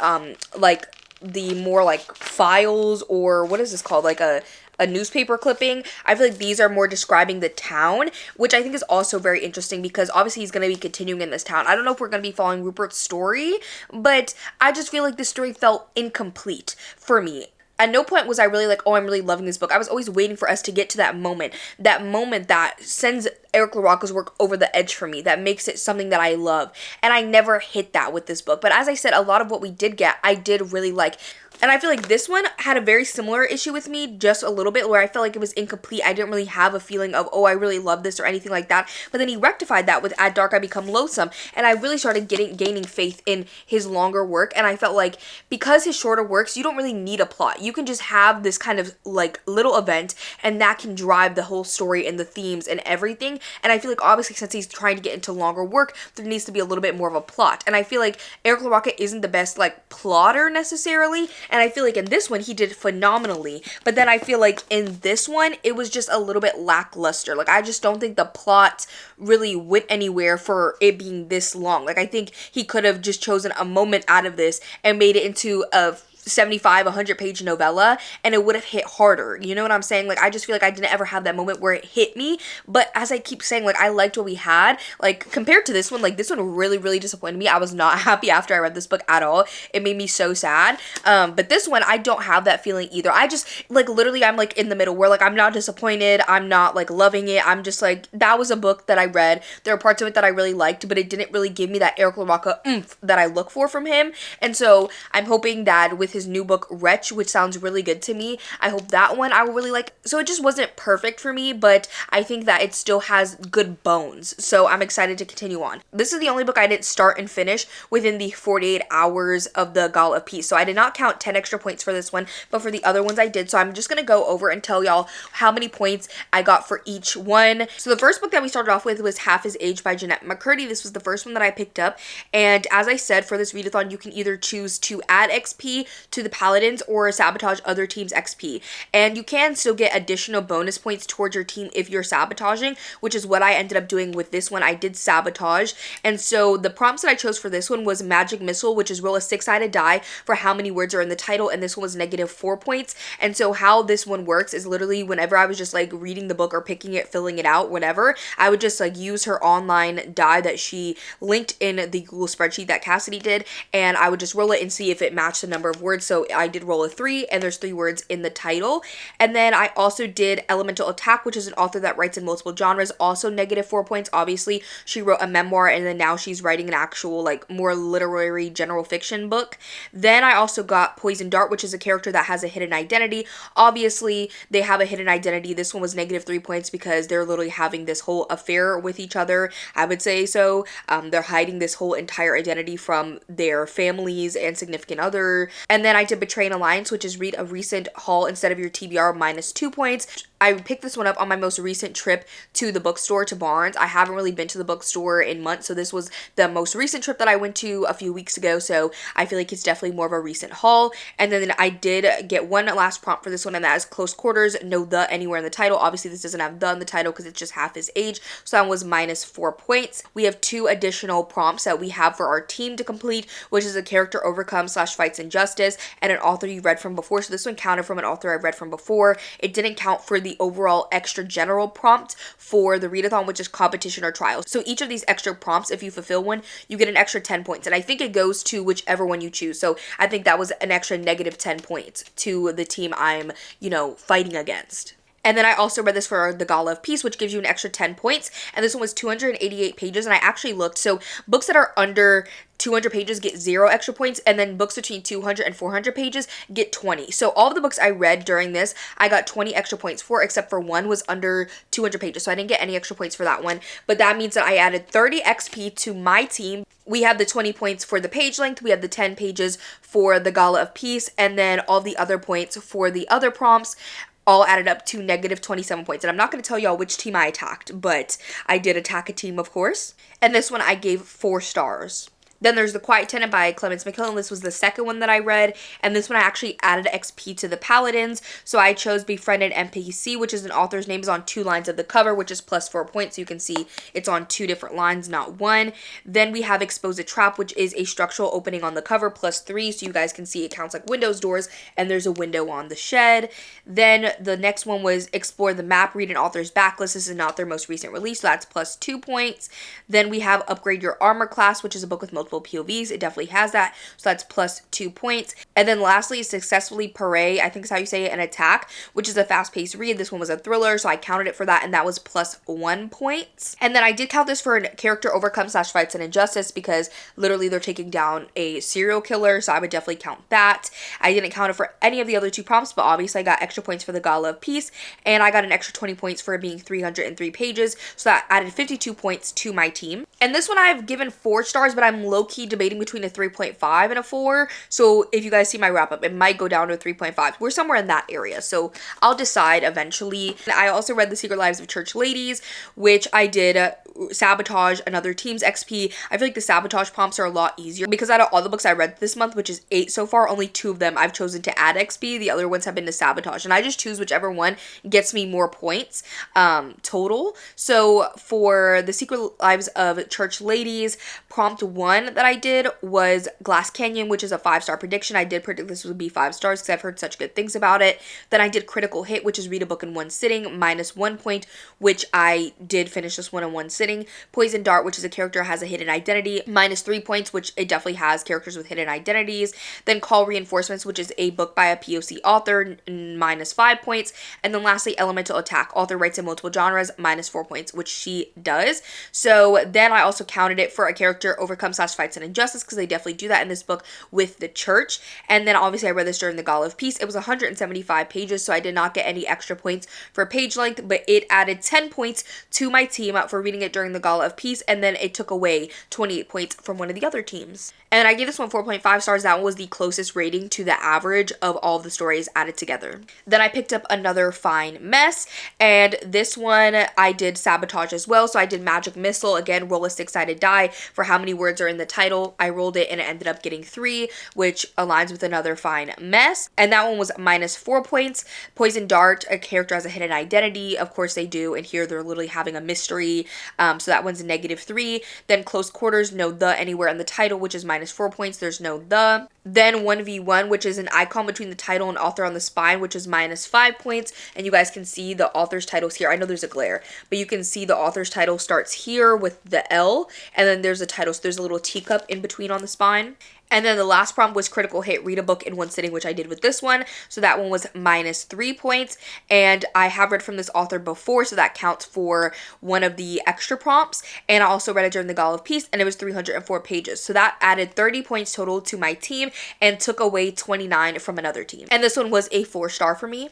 like the more like files, or what is this called, like a newspaper clipping, I feel like these are more describing the town, which I think is also very interesting, because obviously he's going to be continuing in this town. I don't know if we're going to be following Rupert's story, but I just feel like this story felt incomplete for me. At no point was I really like, oh, I'm really loving this book. I was always waiting for us to get to that moment that sends Eric LaRocca's work over the edge for me, that makes it something that I love. And I never hit that with this book. But as I said, a lot of what we did get, I did really like. And I feel like this one had a very similar issue with me, just a little bit, where I felt like it was incomplete. I didn't really have a feeling of, oh, I really love this or anything like that. But then he rectified that with At Dark I Become Loathsome. And I really started gaining faith in his longer work. And I felt like because his shorter works, you don't really need a plot. You can just have this kind of like little event, and that can drive the whole story and the themes and everything. And I feel like obviously since he's trying to get into longer work, there needs to be a little bit more of a plot. And I feel like Eric LaRocca isn't the best like plotter necessarily. And I feel like in this one, he did phenomenally. But then I feel like in this one, it was just a little bit lackluster. Like, I just don't think the plot really went anywhere for it being this long. Like, I think he could have just chosen a moment out of this and made it into a 75, 100 page novella, and it would have hit harder. You know what I'm saying? Like, I just feel like I didn't ever have that moment where it hit me. But as I keep saying, like, I liked what we had. Like, compared to this one, like, this one really, really disappointed me. I was not happy after I read this book at all. It made me so sad. But this one, I don't have that feeling either. I just, like, literally, I'm, like, in the middle where, like, I'm not disappointed. I'm not, like, loving it. I'm just, like, that was a book that I read. There are parts of it that I really liked, but it didn't really give me that Eric LaRocca oomph that I look for from him. And so I'm hoping that with his new book, Wretch, which sounds really good to me, I hope that one I will really like. So it just wasn't perfect for me, but I think that it still has good bones. So I'm excited to continue on. This is the only book I didn't start and finish within the 48 hours of the Gala of Peace. So I did not count 10 extra points for this one, but for the other ones I did. So I'm just going to go over and tell y'all how many points I got for each one. So the first book that we started off with was Half His Age by Jeanette McCurdy. This was the first one that I picked up. And as I said, for this readathon, you can either choose to add XP to the paladins or sabotage other teams' XP. And you can still get additional bonus points towards your team if you're sabotaging, which is what I ended up doing with this one. I did sabotage. And so the prompts that I chose for this one was Magic Missile, which is roll a 6-sided die for how many words are in the title, and this one was -4 points. And so how this one works is literally whenever I was just like reading the book or picking it, filling it out, whatever, I would just like use her online die that she linked in the Google spreadsheet that Cassidy did, and I would just roll it and see if it matched the number of words. So I did roll a 3, and there's 3 words in the title. And then I also did Elemental Attack, which is an author that writes in multiple genres, also -4 points. Obviously, she wrote a memoir, and then now she's writing an actual like more literary general fiction book. Then I also got Poison Dart, which is a character that has a hidden identity. Obviously, they have a hidden identity. This one was -3 points because they're literally having this whole affair with each other, I would say so. They're hiding this whole entire identity from their families and significant other. And then I did Betray an Alliance, which is read a recent haul instead of your TBR, -2 points. I picked this one up on my most recent trip to the bookstore, to Barnes. I haven't really been to the bookstore in months, so this was the most recent trip that I went to a few weeks ago, so I feel like it's definitely more of a recent haul. And then I did get one last prompt for this one, and that is Close Quarters, no the anywhere in the title. Obviously, this doesn't have the in the title because it's just Half His Age, so that was -4 points. We have 2 additional prompts that we have for our team to complete, which is a character overcomes / fights injustice, and an author you read from before. So this one counted from an author I read from before. It didn't count for the overall extra general prompt for the readathon, which is competition or trial. So each of these extra prompts, if you fulfill one, you get an extra 10 points. And I think it goes to whichever one you choose. So I think that was an extra -10 points to the team I'm, fighting against. And then I also read this for the Gala of Peace, which gives you an extra 10 points. And this one was 288 pages. And I actually looked. So books that are under 200 pages get 0 extra points, and then books between 200 and 400 pages get 20. So all of the books I read during this, I got 20 extra points for, except for one was under 200 pages. So I didn't get any extra points for that one. But that means that I added 30 XP to my team. We have the 20 points for the page length, we have the 10 pages for the Gala of Peace, and then all the other points for the other prompts all added up to -27 points. And I'm not going to tell y'all which team I attacked, but I did attack a team, of course. And this one I gave 4 stars. Then there's The Quiet Tenant by Clemence McKillen. This was the second one that I read. And this one I actually added XP to the Paladins. So I chose Befriended NPC, which is an author's name is on 2 lines of the cover, which is +4 points. So you can see it's on 2 different lines, not 1. Then we have Expose a Trap, which is a structural opening on the cover, +3. So you guys can see it counts like windows, doors, and there's a window on the shed. Then the next one was Explore the Map, read an author's backlist. This is not their most recent release, so that's +2 points. Then we have Upgrade Your Armor Class, which is a book with multiple POVs. It definitely has that, so that's +2 points. And then lastly, Successfully Parade, I think is how you say it, an attack, which is a fast-paced read. This one was a thriller, so I counted it for that, and that was +1 points. And then I did count this for a character overcome / fights an injustice, because literally they're taking down a serial killer, so I would definitely count that. I didn't count it for any of the other 2 prompts, but obviously I got extra points for the Gala of Peace, and I got an extra 20 points for it being 303 pages, so that added 52 points to my team. And this one I've given 4 stars, but I'm low-key debating between a 3.5 and a 4. So if you guys see my wrap-up, it might go down to a 3.5. We're somewhere in that area, so I'll decide eventually. And I also read The Secret Lives of Church Ladies, which I did sabotage another team's XP. I feel like the sabotage prompts are a lot easier because out of all the books I read this month, which is 8 so far, only 2 of them I've chosen to add XP. The other ones have been to sabotage, and I just choose whichever one gets me more points total. So for The Secret Lives of Church Ladies, prompt 1 one that I did was Glass Canyon, which is a 5-star prediction. I did predict this would be 5 stars because I've heard such good things about it. Then I did Critical Hit, which is read a book in one sitting, -1 point, which I did finish this one in one sitting. Poison Dart, which is a character has a hidden identity, -3 points, which it definitely has characters with hidden identities. Then Call Reinforcements, which is a book by a POC author, -5 points. And then lastly, Elemental Attack, author writes in multiple genres, -4 points, which she does. So then I also counted it for a character overcomes /fights an injustice, because they definitely do that in this book with the church. And then obviously I read this during the Gala of Peace. It was 175 pages, so I did not get any extra points for page length, but it added 10 points to my team for reading it during the Gala of Peace, and then it took away 28 points from one of the other teams. And I gave this one 4.5 stars. That one was the closest rating to the average of all of the stories added together. Then I picked up another Fine Mess, and this one I did Sabotage as well. So I did Magic Missile. Again, roll a 6-sided die for how many words are in the title. I rolled it and it ended up getting 3, which aligns with another Fine Mess. And that one was -4 points. Poison Dart, a character has a hidden identity. Of course they do. And here they're literally having a mystery. So that one's -3. Then Close Quarters, no the anywhere in the title, which is -4 points. There's no the. Then 1v1, which is an icon between the title and author on the spine, which is -5 points. And you guys can see the author's titles here. I know there's a glare, but you can see the author's title starts here with the L, and then there's a title. So there's a little teacup in between on the spine. And then the last prompt was Critical Hit, read a book in one sitting, which I did with this one. So that one was -3 points. And I have read from this author before, so that counts for one of the extra prompts. And I also read it during the Gala of Peace, and it was 304 pages. So that added 30 points total to my team and took away 29 from another team. And this one was a 4-star for me.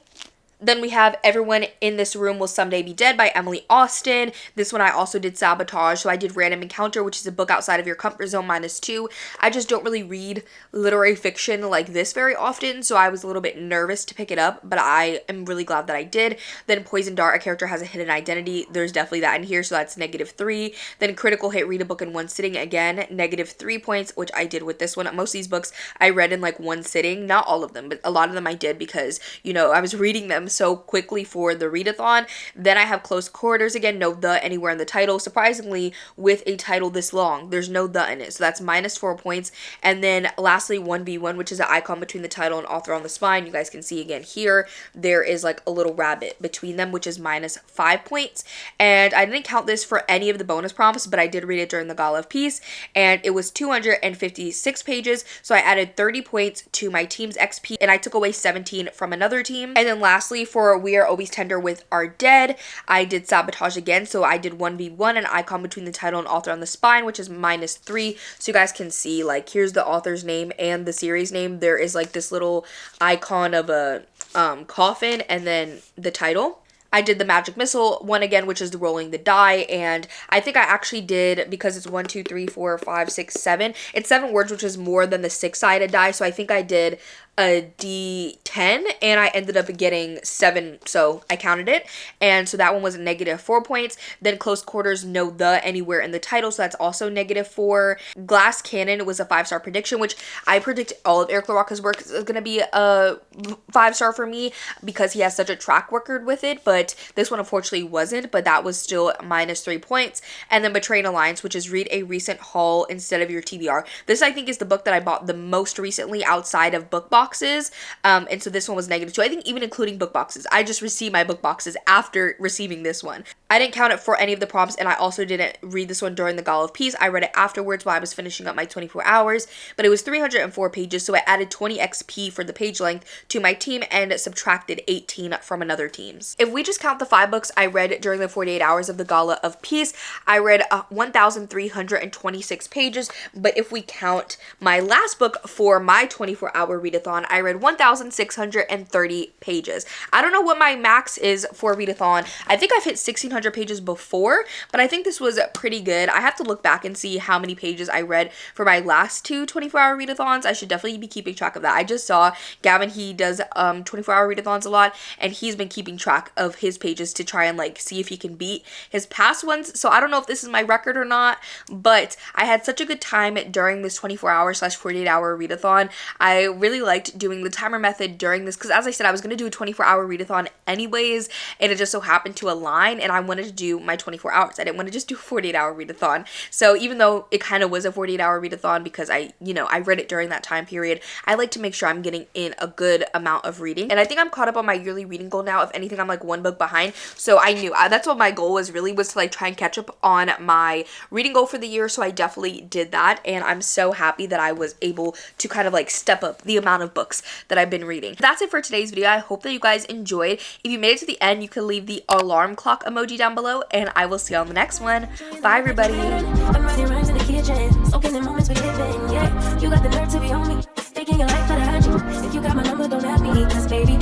Then we have Everyone in This Room Will Someday Be Dead by Emily Austen. This one I also did Sabotage. So I did Random Encounter, which is a book outside of your comfort zone, -2. I just don't really read literary fiction like this very often, so I was a little bit nervous to pick it up, but I am really glad that I did. Then Poison Dart, a character has a hidden identity. There's definitely that in here, so that's -3. Then Critical Hit, read a book in one sitting. Again, -3 points, which I did with this one. Most of these books I read in like one sitting. Not all of them, but a lot of them I did because, you know, I was reading them so quickly for the readathon. Then I have Close Quarters, again, no the anywhere in the title. Surprisingly, with a title this long, there's no the in it, so that's -4 points. And then lastly, 1v1, which is an icon between the title and author on the spine. You guys can see again here, there is like a little rabbit between them, which is -5 points. And I didn't count this for any of the bonus prompts, but I did read it during the Gala of Peace, and it was 256 pages, so I added 30 points to my team's XP, and I took away 17 from another team. And then lastly, for We Are Always Tender with Our Dead, I did Sabotage again, so I did 1v1, an icon between the title and author on the spine, which is -3. So you guys can see, like, here's the author's name and the series name. There is like this little icon of a coffin and then the title. I did the Magic Missile one again, which is the rolling the die, and I think I actually did, because it's 1, 2, 3, 4, 5, 6, 7. It's 7 words, which is more than the 6-sided die, so I think I did a D10, and I ended up getting 7, so I counted it, and so that one was -4 points. Then Close Quarters, no the anywhere in the title, so that's also -4. Glass Cannon was a 5-star prediction, which I predict all of Eric LaRocca's work is going to be a 5-star for me because he has such a track record with it, but this one unfortunately wasn't, but that was still -3 points. And then Betraying Alliance, which is read a recent haul instead of your TBR. This I think is the book that I bought the most recently outside of book boxes, and so this one was -2. I think even including book boxes, I just received my book boxes after receiving this one. I didn't count it for any of the prompts, and I also didn't read this one during the Gala of Peace. I read it afterwards while I was finishing up my 24 hours, but it was 304 pages, so I added 20 XP for the page length to my team and subtracted 18 from another team's. If we just count the 5 books I read during the 48 hours of the Gala of Peace, I read 1,326 pages, but if we count my last book for my 24-hour readathon, I read 1,630 pages. I don't know what my max is for a readathon. I think I've hit 1,600 pages before, but I think this was pretty good. I have to look back and see how many pages I read for my last 2 24-hour readathons. I should definitely be keeping track of that. I just saw Gavin, he does 24-hour readathons a lot, and he's been keeping track of his pages to try and like see if he can beat his past ones. So I don't know if this is my record or not, but I had such a good time during this 24-hour/48-hour readathon. I really liked doing the timer method during this because, as I said, I was going to do a 24-hour readathon anyways, and it just so happened to align, and I wanted to do my 24 hours. I didn't want to just do a 48-hour readathon. So even though it kind of was a 48-hour readathon because I read it during that time period, I like to make sure I'm getting in a good amount of reading. And I think I'm caught up on my yearly reading goal now. If anything, I'm like one book behind. So I knew that's what my goal was, really, was to like try and catch up on my reading goal for the year. So I definitely did that, and I'm so happy that I was able to kind of like step up the amount of books that I've been reading. That's it for today's video. I hope that you guys enjoyed. If you made it to the end, you can leave the alarm clock emoji down below, and I will see you on the next one. Bye, everybody.
I'm writing rhymes in the kitchen, soaking in moments we live in. Yeah, you got the nerve to be on me, taking your life for the urgent. If you got my number, don't have me, 'cause baby,